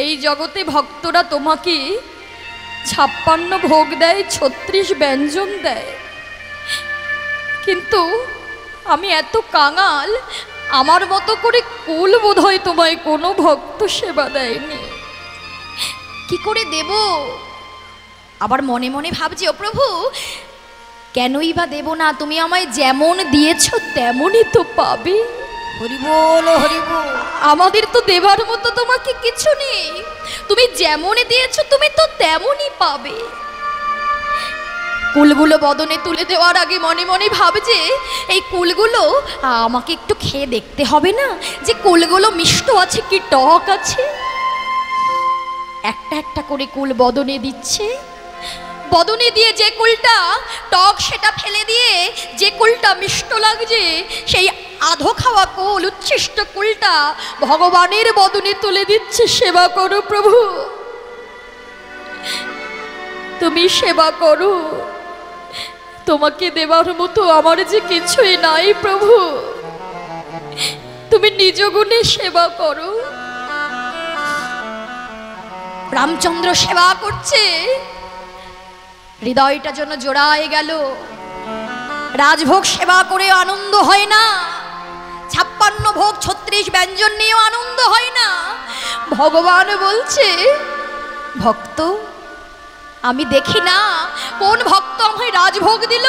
এই জগতে ভক্তরা তোমাকে 56 ভোগ দেয়, 36 ব্যঞ্জন দেয়, কিন্তু আমি এত কাঙাল, আমার মতো করে কুল বোধহয় তোমায় কোনো ভক্ত সেবা দেয়নি, কি করে দেব? আবার মনে মনে ভাবছি, ও প্রভু কেনই বা দেব না? তুমি আমায় যেমন দিয়েছ তেমনই তো পাবে। হরি বল, হরি বল। আমাদের তো দেবার মতো তোমাকে কিছু নেই, তুমি যেমন দিয়েছ তুমি তো তেমনই পাবে। কুলগুলো বদনে তুলে দেওয়ার আগে মনে মনে ভাবছে, এই কুলগুলো আমাকে একটু খেয়ে দেখতে হবে না, যে কুলগুলো মিষ্ট আছে কি টক আছে। একটা একটা করে কুল বদনে দিচ্ছে। বদনে দিয়ে যে কুলটা টক সেটা ফেলে দিয়ে যে কুলটা মিষ্ট লাগছে, সেই আধো খাওয়া কুল, উচ্ছিষ্ট কুলটা ভগবানের বদনে তুলে দিচ্ছে। সেবা করো প্রভু, তুমি সেবা করো, তোমাকে দেবার মতো আমার যে কিছুই নাই প্রভু, তুমি নিজ গুণে সেবা করো। রামচন্দ্র সেবা করছে, হৃদয়টা যেন জোড়ায় গেল। রাজভোগ সেবা করে আনন্দ হয় না, 56 ভোগ 36 ব্যঞ্জন নিয়েও আনন্দ হয় না। ভগবান বলছে, ভক্ত আমি দেখি না কোন ভক্ত আমায় রাজভোগ দিল,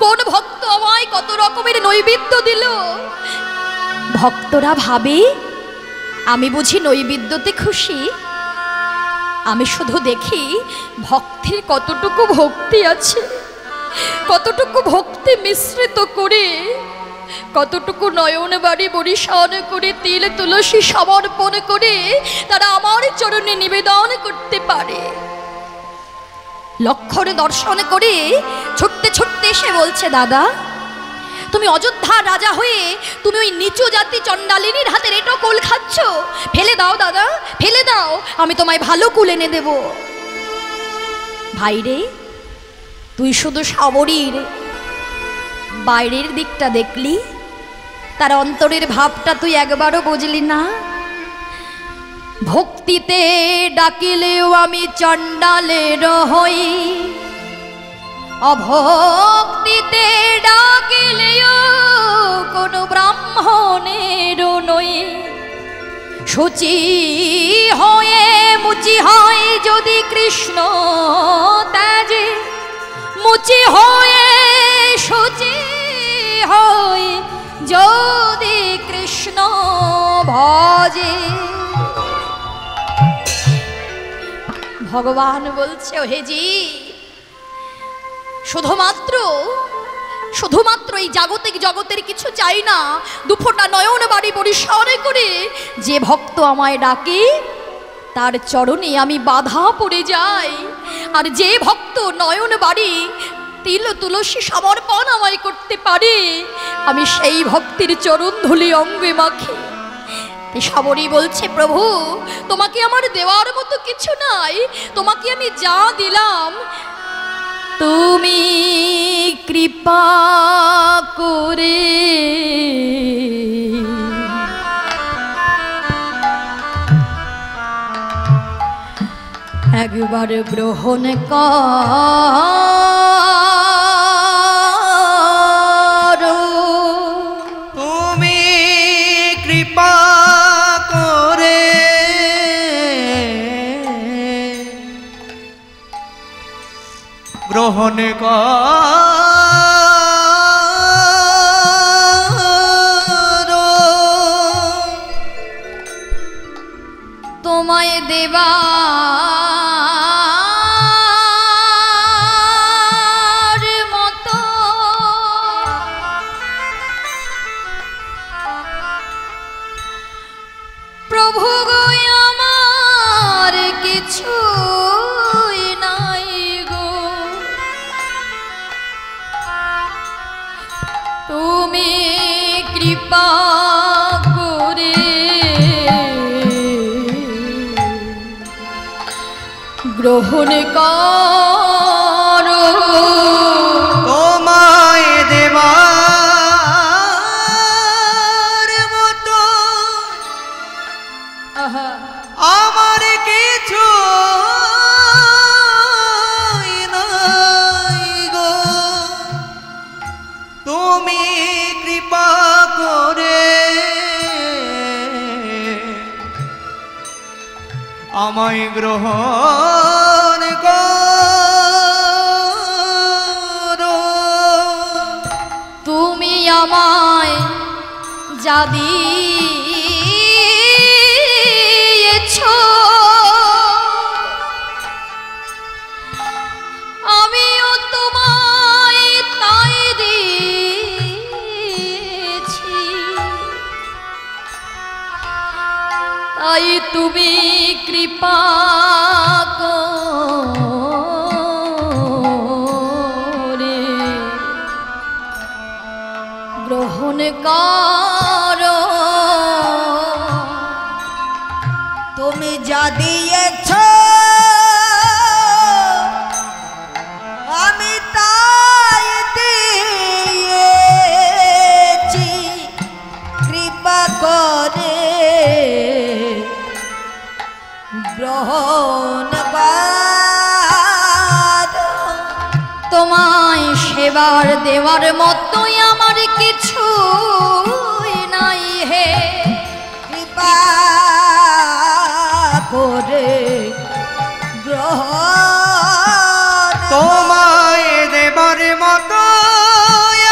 কোন ভক্ত আমায় কত রকমের নৈবেদ্য দিল। ভক্তরা ভাবে আমি বুঝি নৈবেদ্যতে খুশি। আমি শুধু দেখি ভক্তির কতটুকু ভক্তি আছে, কতটুকু ভক্তি মিশ্রিত করে, কতটুকু নয়ন বাড়ি বরিশান করে তিল তুলসী সমর্পণ করে তারা আমার চরণে নিবেদন করতে পারে। লক্ষণ দর্শন করে ছুটতে ছুটতে এসে বলছে, দাদা তুমি অযোধ্যার রাজা হয়ে তুমি ওই নিচু জাতি চণ্ডালিনীর হাতের এটো কুল খাচ্ছ, ফেলে দাও দাদা, ফেলে দাও, আমি তোমায় ভালো কুল এনে দেব। ভাইরে, তুই শুধু সাবরীর বাইরের দিকটা দেখলি, তার অন্তরের ভাবটা তুই একবারও বুঝলি না। ভক্তিতে ডাকিলেও আমি চণ্ডালের হই, অভক্তিতে ডাকিলেও কোনো ব্রাহ্মণের নই। শুচি হয়ে মুচি হয় যদি কৃষ্ণ ত্যাজে, মুচি হয়ে শুচি হয় যদি কৃষ্ণ ভজে। ভগবান বলছে, হে জি, শুধুমাত্র এই জাগতিক জগতের কিছু চাই না। দুফোঁটা নয়ন বাড়ি পরিসরে করে যে ভক্ত আমায় ডাকে তার চরণে আমি বাধা পড়ে যাই। আর যে ভক্ত নয়ন বাড়ি তিল তুলসী সমর্পণ আমায় করতে পারে, আমি সেই ভক্তির চরণ ধুলি অঙ্গে মাখি। সাবরী বলছে, প্রভু তোমাকে আমার দেওয়ার মতো কিছু নাই, তোমাকে আমি যা দিলাম তুমি কৃপা করে একবার গ্রহণ করো তুমি কৃপা করে গ্রহণ করো। তোমায় দেবা মতো প্রভু গো আমার কিছু নাই গো, তুমি কৃপা করে গ্রহণ করো। তোমায় দেবার মতো আহা, আমার কিছু নাই গো, তুমি কৃপা করে আমায় গ্রহণ করো। তুমি আমায় যা দিয়েছ আমিও তোমায় তাই দিয়েছি, তাই তুমি কৃপা করে গ্রহণ করো। তুমি যা দিয়েছ আমি তাই দিয়েছি, কৃপা করে গ্রহণ করো। তোমায় সেবার দেওয়ার মতোই আমার কিছু নাই হে, কৃপা করে গ্রহণ তোমায় দেবার মতো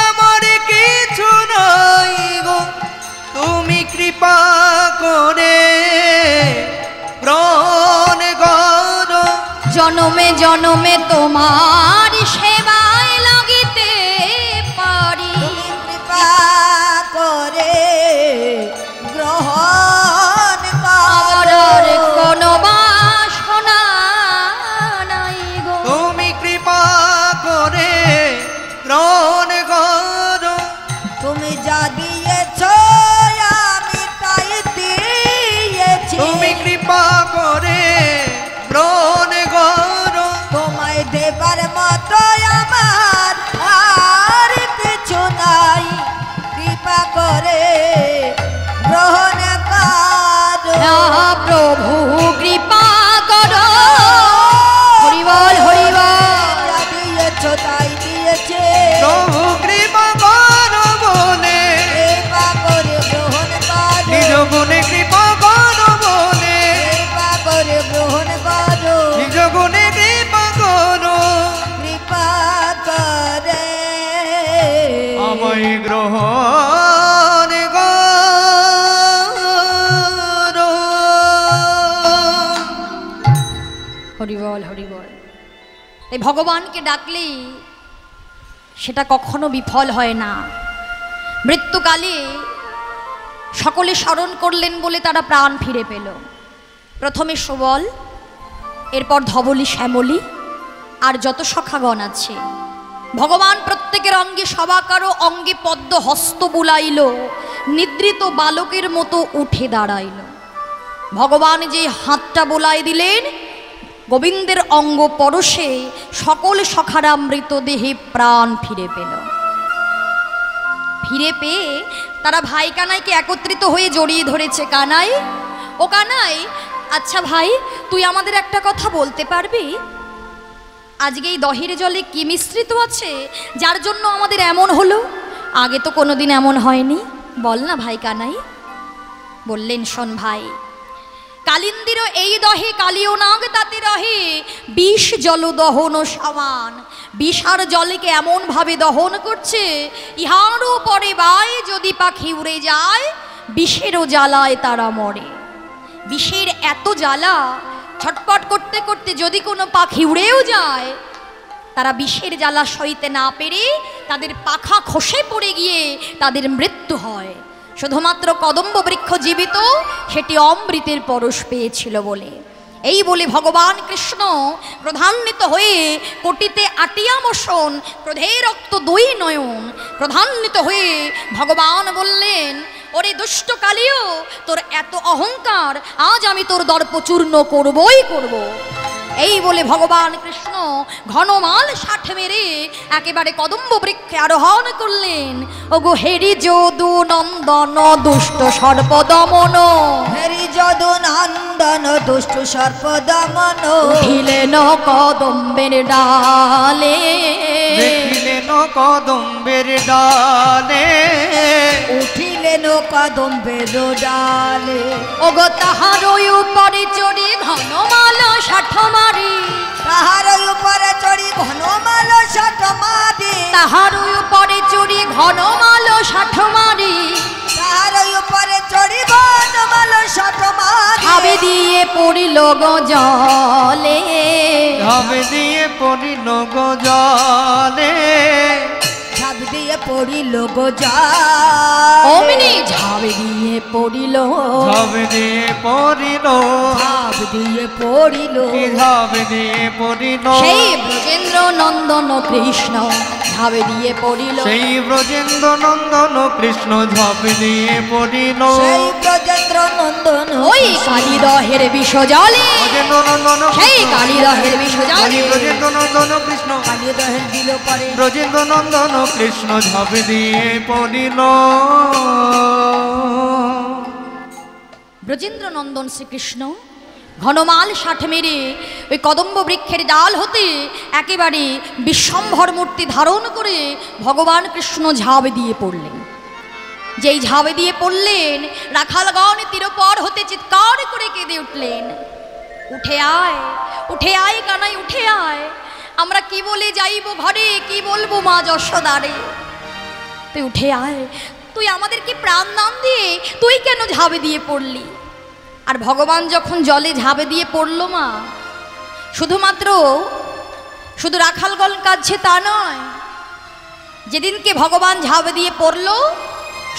আমার কিছু নাই গো, তুমি কৃপা করে গ্রহণ করো। জনমে জনমে তোমার সেবায় লাগিতে পারি, তুমি কৃপা করে গ্রহণ আমার আর করো। কোনো বাসনা নাই গো, তুমি কৃপা করে গ্রহণ করো। তুমি যা দিয়েছ আমি তাই দিয়েছি, তুমি কৃপা করে গ্রহণ করো। তোমায় দেবার মতো আমার আর কিছু নাই, কৃপা করে গ্রহণ করো। প্রভু কৃপা করো। হরিবল হরিবল। যা দিয়েছ তাই দিয়েছে, প্রভু কৃপা করো বলে, কৃপা করে গ্রহণ নিজ করো। গুণে কৃপা করো বলে, কৃপা করে গ্রহণ করো। নিজ গুণে কৃপা করো। কৃপা করে আমায় গ্রহণ করো। হরিবল হরিবল। এই ভগবানকে ডাকলেই সেটা কখনো বিফল হয় না। মৃত্যুকালে সকলে স্মরণ করলেন বলে তারা প্রাণ ফিরে পেল। প্রথমে সুবল, এরপর ধবলি শ্যামলী আর যত সখাগণ আছে, ভগবান প্রত্যেকের অঙ্গে সবাকারও অঙ্গে পদ্ম হস্ত বুলাইল, নিদ্রিত বালকের মতো উঠে দাঁড়াইল। ভগবান যে হাতটা বোলাই দিলেন, গোবিন্দের অঙ্গ পরশে সকল সখারা মৃতদেহে প্রাণ ফিরে পেল। ফিরে পেয়ে তারা ভাই কানাইকে একত্রিত হয়ে জড়িয়ে ধরেছে। কানাই, ও কানাই, আচ্ছা ভাই, তুই আমাদের একটা কথা বলতে পারবি? আজকে এই দহির জলে কি মিশ্রিত আছে যার জন্য আমাদের এমন হলো? আগে তো কোনোদিন এমন হয়নি, বল না ভাই কানাই। বললেন, শোন ভাই, কালিন্দির এই দহে কালিও নাগ তাতে রহে, বিষ জল দহন সমান। বিষ আর জলকে এমনভাবে দহন করছে, ইহারও পরে বাই যদি পাখি উড়ে যায়, বিষেরও জ্বালায় তারা মরে। বিষের এত জ্বালা, ছটপট করতে করতে যদি কোনো পাখি উড়েও যায়, তারা বিষের জ্বালা সইতে না পেরে তাদের পাখা খসে পড়ে গিয়ে তাদের মৃত্যু হয়। শুধুমাত্র কদম্ব বৃক্ষ জীবিত, সেটি অমৃতের পরশ পেয়েছিল বলে। এই বলে ভগবান কৃষ্ণ প্রধান্বিত হয়ে কোটিতে আটিয়া মোশন, ক্রোধে রক্ত দুই নয়ন, প্রধান্বিত হয়ে ভগবান বললেন, ওরে দুষ্ট কালিও, তোর এত অহংকার, আজ আমি তোর দর্প চূর্ণ করবই করব। এই বলে ভগবান কৃষ্ণ ঘনমাল ষাঠ মেরে একেবারে কদম্ব বৃক্ষে আরোহণ করলেন। ওগো হেরি যদু নন্দন দুষ্ট সর্প দমন, হেরি যদু নন্দন দুষ্ট সর্প দমন, উঠিলেন কদম্বের ডালে, দেখিলেন কদম্বের ডালে, উঠিলেন কদম্বের ডালে। ওগো তাহারই উপরে চড়ি ঘনমাল ষাঠ মারি, তাহার উপরে চড়ি ঘনমাল ষাঠ মারি, তাহারই উপরে চড়ি ঘনমাল ষাঠ মারি, তাহার উপরে চড়ি ঘনমাল ষাঠ মারি। ভাবে দিয়ে পড়িল গো জলে, ঝাঁপ দিয়ে পড়িল গো জলে, ঝাঁপ দিয়ে পড়িল গো জলে। অমনি ঝাঁপ দিয়ে পড়িল, ঝাঁপ দিয়ে পড়িল, ঝাঁপ দিয়ে পড়িল, কি ঝাঁপ দিয়ে পড়িল, সেই ব্রজেন্দ্র নন্দন কৃষ্ণ ঝাঁপ দিয়ে পড়িল, সেই ব্রজেন্দ্র নন্দন কৃষ্ণ ঝাঁপ দিয়ে পড়িল, সেই ব্রজেন্দ্র নন্দন ওই কালিদহের বিষ জলে, ব্রজেন্দ্র নন্দন সেই কালিদহের বিষ জলে, ব্রজেন্দ্র নন্দন কৃষ্ণ, কালিদহের দিল পরে, ব্রজেন্দ্র নন্দন কৃষ্ণ ঝাঁপ দিয়ে পড়িল। ব্রজেন্দ্র নন্দন শ্রীকৃষ্ণ ঘনমাল ষাঠ মেরে ওই কদম্ব বৃক্ষের ডাল হতে একেবারে বিশ্বম্ভর মূর্তি ধারণ করে ভগবান কৃষ্ণ ঝাঁপ দিয়ে পড়লেন। যেই ঝাঁপ দিয়ে পড়লেন, রাখালগণ তীরপর হতে চিৎকার করে কেঁদে উঠলেন, উঠে আয়, উঠে আয় কানাই, উঠে আয়, আমরা কি বলে যাইব ঘরে, কি বলবো মা যশোদারে, তুই উঠে আয়, তুই আমাদেরকে প্রাণ দান দিয়ে তুই কেন ঝাঁপে দিয়ে পড়লি? আর ভগবান যখন জলে ঝাঁপে দিয়ে পড়ল মা, শুধু রাখালগণ কাঁদছে তা নয়, যেদিনকে ভগবান ঝাঁপে দিয়ে পড়ল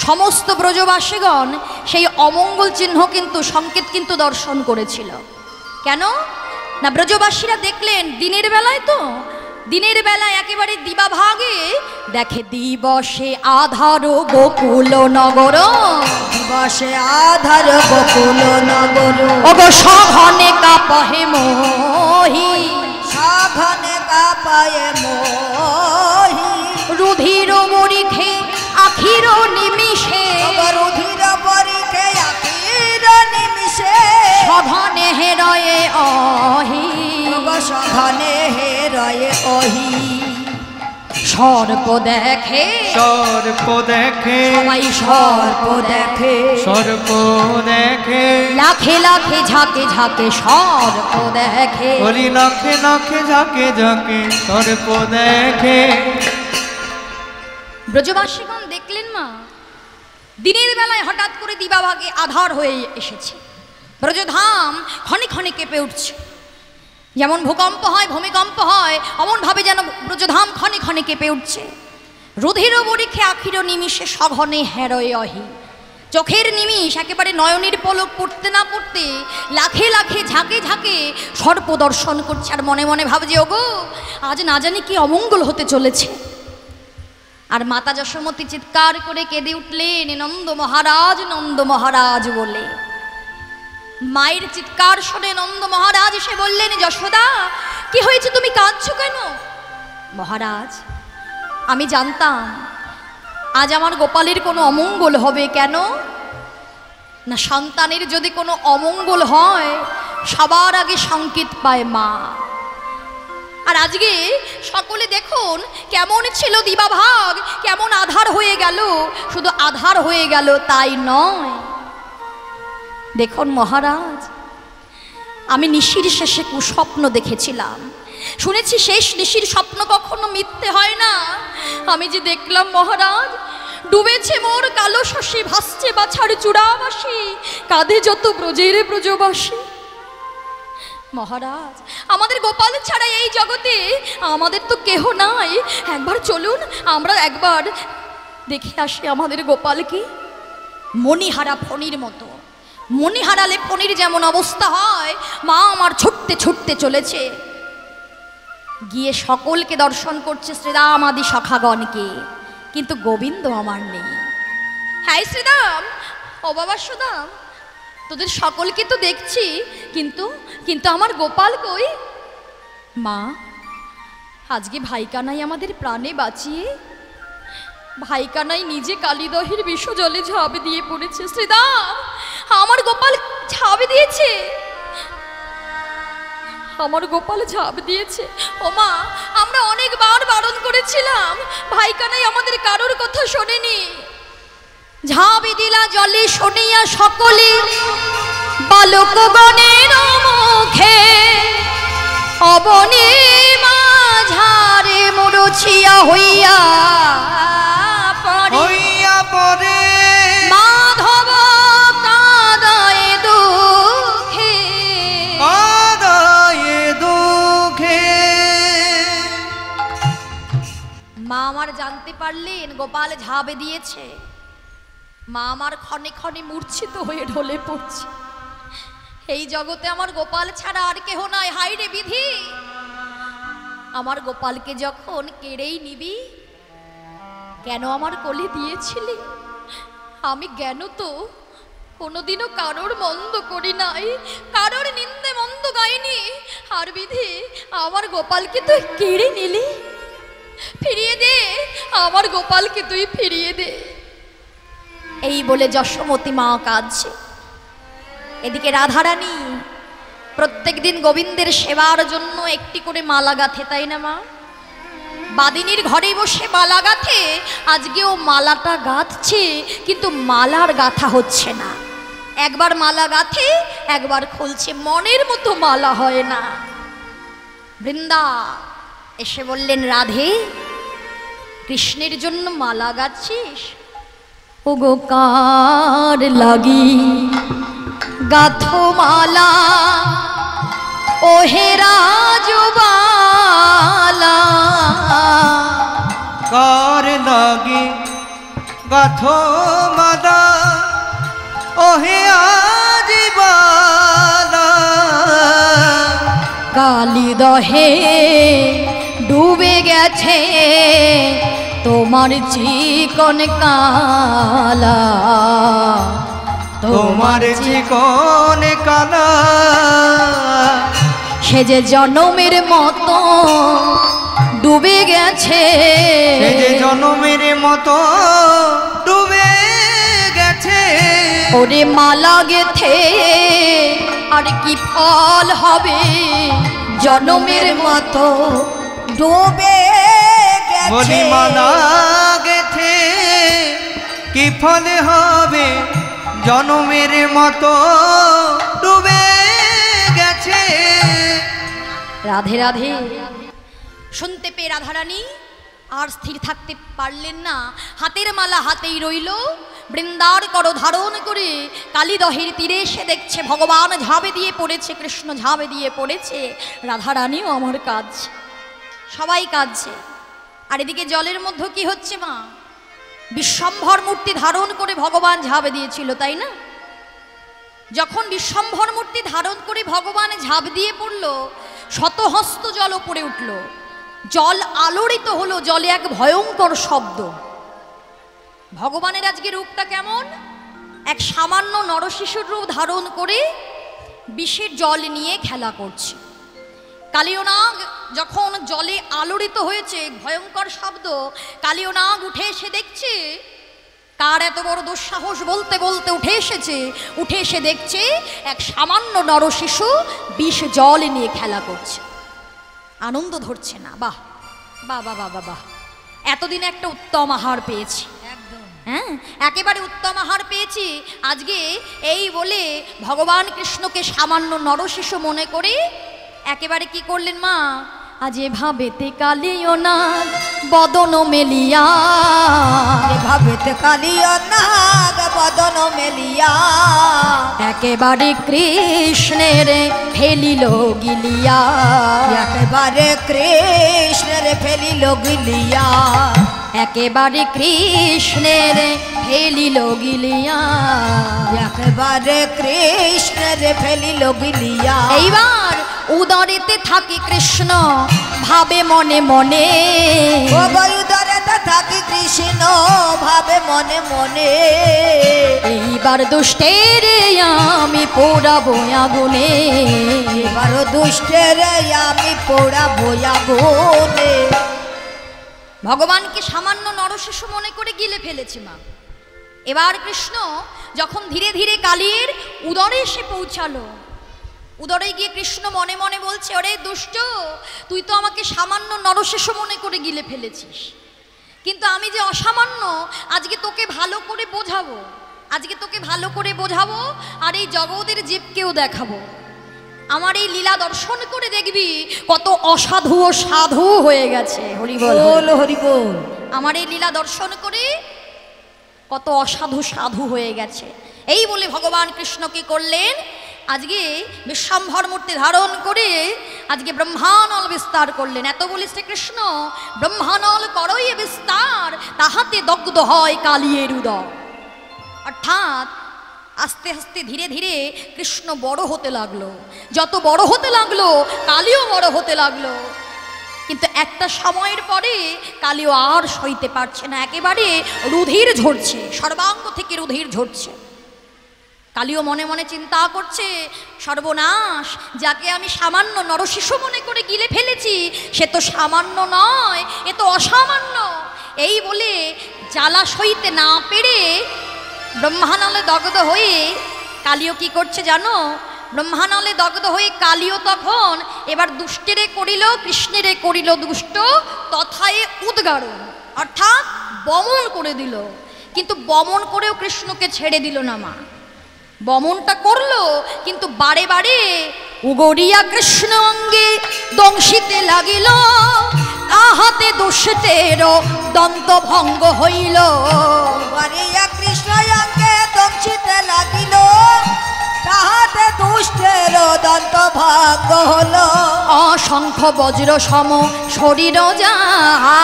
সমস্ত ব্রজবাসীগণ সেই অমঙ্গল চিহ্ন কিন্তু সংকেত কিন্তু দর্শন করেছিল। কেন না, ব্রজবাসীরা দেখলেন দিনের বেলায়, তো দিনের বেলায় একেবারে দিবাভাগে দেখে দিবসে আধার গোকুল নগর, দিবসে আধার গোকুল নগর, ওগো সঘনে কাপহে মোহি, সাঘনে কাপায়ে মোহি, রুধির মরিখে আখির নিমিষে, রুধির পরিখে আখির নিমিষে, সঘনে হেরয়ে অহি, সঘনে হেরয়ে অহি। সর্প দেখে, সর্প দেখে, সবাই সর্প দেখে, সর্প দেখে, লাখে লাখে ঝাঁকে ঝাঁকে সর্প দেখে, বলি লাখে লাখে ঝাঁকে ঝাঁকে সর্প দেখে। ব্রজবাসীগণ দেখলেন মা, দিনের বেলায় হঠাৎ করে দিবাভাগে আধার হয়ে এসেছে, ব্রজধাম ক্ষণে ক্ষণে কেঁপে উঠছে, যেমন ভূকম্প হয় ভূমিকম্প হয় অমনভাবে যেন ব্রজধাম ক্ষণে ক্ষণে কেঁপে উঠছে। রুধির বরিখে আখির নিমিষে সঘনে হেরয়ে অহি, চোখের নিমিষ একেবারে নয়নের পলক পড়তে না পড়তে লাখে লাখে ঝাঁকে ঝাঁকে সর্প দর্শন করছে, আর মনে মনে ভাবছে ওগো আজ না জানি কি অমঙ্গল হতে চলেছে। আর মাতা যশোমতী চিৎকার করে কেঁদে উঠলেন, নন্দ মহারাজ, নন্দ মহারাজ বলে। মায়ের চিৎকার শুনে নন্দ মহারাজ এসে বললেন, যশোদা কি হয়েছে, তুমি কাঁদছো কেন? মহারাজ, আমি জানতাম আজ আমার গোপালের কোনো অমঙ্গল হবে। কেন না সন্তানের যদি কোনো অমঙ্গল হয় সবার আগে সংকেত পায় মা। আর আজকে সকলে দেখুন কেমন ছিল দিবাভাগ, কেমন আধার হয়ে গেল। শুধু আধার হয়ে গেল তাই নয়, দেখুন মহারাজ, আমি নিশির শেষে কুস্বপ্ন দেখেছিলাম। শুনেছি শেষ নিশির স্বপ্ন কখনো মিথ্যে হয় না। আমি যে দেখলাম মহারাজ, ডুবেছে মোর কালো শশী, ভাসছে বাছার চূড়াবাসী, কাঁধে যত ব্রজের ব্রজবাসী। মহারাজ, আমাদের গোপাল ছাড়া এই জগতে আমাদের তো কেহ নাই। একবার চলুন আমরা একবার দেখে আসি আমাদের গোপালকে। মণিহারা ফণির মতো, মণি হারালে ফণির যেমন অবস্থা হয়, মা আমার ছুটতে ছুটতে চলেছে, গিয়ে সকলকে দর্শন করছে, শ্রীরাম আদি সখাগণকে, কিন্তু গোবিন্দ আমার নেই। হ্যাঁ শ্রীরাম, ও বাবা সুদাম, তোদের সকলকে তো দেখছি, কিন্তু কিন্তু আমার গোপাল কই? মা, আজকে ভাইকানাই আমাদের প্রাণে বাঁচিয়ে, ভাইকানাই নিজে কালিদহের বিষ জলে ঝাঁপ দিয়ে পড়েছে। শ্রীরাম, আমার গোপাল ঝাঁপ দিয়েছে, আমার গোপাল ঝাঁপ দিয়েছে। ও মা, আমরা অনেকবার বারণ করেছিলাম, ভাইকানাই আমাদের কারোর কথা শোনেনি। ঝাঁপ দিলা জলে শুনিয়া সকলে, বালকগণের মুখে, অবনে মাঝারে মুরছিয়া হইয়া পরে মাধব কাঁদয়ে দুঃখে, কাঁদয়ে দুঃখে। মা আমার জানতে পারলেন গোপাল ঝাঁপ দিয়েছে। মা আমার ক্ষণে ক্ষণে মূর্ছিত হয়ে ঢলে পড়ছে। এই জগতে আমার গোপাল ছাড়া আর কেহ নাই। হাই রে বিধি, আমার গোপালকে যখন কেড়েই নিবি, কেন আমার কোলে দিয়েছিলি? আমি জ্ঞান তো কোনোদিনও কারোর মন্দ করি নাই, কারোর নিন্দে মন্দ গাইনি। আর বিধি, আমার গোপালকে তুই কেড়ে নিলি, ফিরিয়ে দে, আমার গোপালকে তুই ফিরিয়ে দে। এই বলে যশোমতী মা কাঁদছে। এদিকে রাধারানী প্রত্যেক দিন গোবিন্দের সেবার জন্য একটি করে মালা গাঁথে, তাই না মা? বাদিনীর ঘরে বসে মালা গাঁথে, আজকেও মালাটা গাঁথছে, কিন্তু মালার গাঁথা হচ্ছে না। একবার মালা গাঁথে, একবার খুলছে, মনের মতো মালা হয় না। বৃন্দা এসে বললেন, রাধে, কৃষ্ণের জন্য মালা গাঁথছিস? ও গো কার লাগি গাঁথো মালা, ও হে রাজবালা, কার লাগে গাথো মালা, ওহে আজিবালা। কালিদহে ডুবে গেছে তোমার চিকন কালা, তোমার চিকন কালা, সে যে জনমের মতো ডুবে গেছে, সে যে জনমের মতো ডুবে গেছে। ওরে মালা গেথে আর কি ফল হবে, জনমের মতো ডুবে গেছে। বলি মালা গেথে কি ফল হবে, জনমের মতো ডুবে গেছে। রাধে রাধে। শুনতে পেয়ে রাধারানী আর স্থির থাকতে পারলেন না, হাতের মালা হাতেই রইল, বৃন্দার কর ধারণ করে কালিদহের তীরে এসে দেখছে ভগবান ঝাঁপে দিয়ে পড়েছে, কৃষ্ণ ঝাঁপে দিয়ে পড়েছে। রাধারানীও আমার কাঁদছে, সবাই কাঁদছে। আর এদিকে জলের মধ্যে কি হচ্ছে মা? বিশ্বম্ভর মূর্তি ধারণ করে ভগবান ঝাঁপে দিয়েছিল, তাই না? যখন বিশ্বম্ভর মূর্তি ধারণ করে ভগবান ঝাঁপ দিয়ে পড়ল, শতহস্ত জল উপরে উঠল, জল আলোড়িত হলো, জলে এক ভয়ঙ্কর শব্দ। ভগবানের আজকে রূপটা কেমন? এক সামান্য নরশিশুর রূপ ধারণ করে বিষের জল নিয়ে খেলা করছে। কালিয়নাগ যখন জলে আলোড়িত হয়েছে, ভয়ঙ্কর শব্দ, কালিয়নাগ উঠে এসে দেখছে কার এত বড় দুঃসাহস বলতে বলতে উঠে এসেছে, উঠে এসে দেখছে এক সামান্য নরশিশু বিষ জল নিয়ে খেলা করছে, আনন্দ ধরছে না। বাহ বাহ বাহ বাহ বাহ, এতদিন একটা উত্তম আহার পেয়েছি, হ্যাঁ একেবারে উত্তম আহার পেয়েছি। আজকে এই বলে ভগবান কৃষ্ণকে সামান্য নরশিশু মনে করে একেবারে কি করলেন মা, আজ এভাবেতে কালিও না বদন মেলিয়া, এভাবেতে কালিও না বদন মেলিয়া, একেবারে কৃষ্ণের ফেলিল গিলিয়া, একেবারে কৃষ্ণের ফেলিল গিলিয়া, একেবারে কৃষ্ণের ফেলিল গিলিয়া, একেবারে কৃষ্ণের ফেলিল গিলিয়া। এইবার উদরেতে থাকে কৃষ্ণ ভাবে মনে মনে, উদরেতে থাকে কৃষ্ণ ভাবে মনে মনে, এইবার দুষ্টের আমি পোড়াবো আগুনে, এবার দুষ্টের আমি পোড়াবো আগুনে। ভগবানকে সামান্য নরশিশু মনে করে গিলে ফেলেছে মা। এবার কৃষ্ণ যখন ধীরে ধীরে কালীর উদরে এসে পৌঁছালো, উদরে গিয়ে কৃষ্ণ মনে মনে বলছে, ওরে দুষ্ট, তুই তো আমাকে সামান্য নরশিশু মনে করে গিলে ফেলেছিস, কিন্তু আমি যে অসামান্য, আজকে তোকে ভালো করে বোঝাবো, আজকে তোকে ভালো করে বোঝাবো, আর এই জগতের জীবকেও দেখাবো। আমার এই লীলা দর্শন করে দেখবি কত অসাধু ও সাধু হয়ে গেছে। হরিবল হরিবল। আমার এই লীলা দর্শন করে কত অসাধু সাধু হয়ে গেছে। এই বলে ভগবান কৃষ্ণ কি করলেন, আজকে বিশ্বম্ভর মূর্তি ধারণ করে আজকে ব্রহ্মানল বিস্তার করলেন। এত বলি শ্রীকৃষ্ণ, ব্রহ্মানল করই বিস্তার, তাহাতে দগ্ধ হয় কালিয়ের উদর। অর্থাৎ আস্তে আস্তে ধীরে ধীরে কৃষ্ণ বড় হতে লাগলো, যত বড় হতে লাগলো কালীও বড় হতে লাগলো। কিন্তু একটা সময়ের পরে কালীও আর সইতে পারছে না, একেবারে রুধির ঝরছে, সর্বাঙ্গ থেকে রুধির ঝরছে। কালীও মনে মনে চিন্তা করছে, সর্বনাশ, যাকে আমি সামান্য নরশিশু মনে করে গিলে ফেলেছি সে তো সামান্য নয়, এ তো অসামান্য। এই বলে জ্বালা সইতে না পেরে ব্রহ্মানলে দগ্ধ হয়ে কালীও কি করছে জানো, ব্রহ্মানলে দগ্ধ হয়ে কালীও তখন এবার দুষ্টেরে করিল, কৃষ্ণেরে করিল দুষ্ট, তথায় উদ্গারণ, অর্থাৎ বমন করে দিল। কিন্তু বমন করেও কৃষ্ণকে ছেড়ে দিল না মা, বমনটা করলো কিন্তু বারে বারে উগরিয়া কৃষ্ণ অঙ্গে দংশিতে লাগিল, তাহাতে দুষ্টের দন্ত ভঙ্গ হইল। উগরিয়া কৃষ্ণ অঙ্গে দংশিতে লাগিল, তাহাতে দুষ্টের দন্ত ভঙ্গ হলো। অসংখ্য বজ্র সম শরীর যাহা,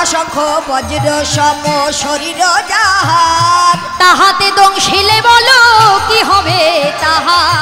অসংখ্য বজ্র সম শরীর যাহার, তাহাতে দংশিলে বলো কি হবে তাহার।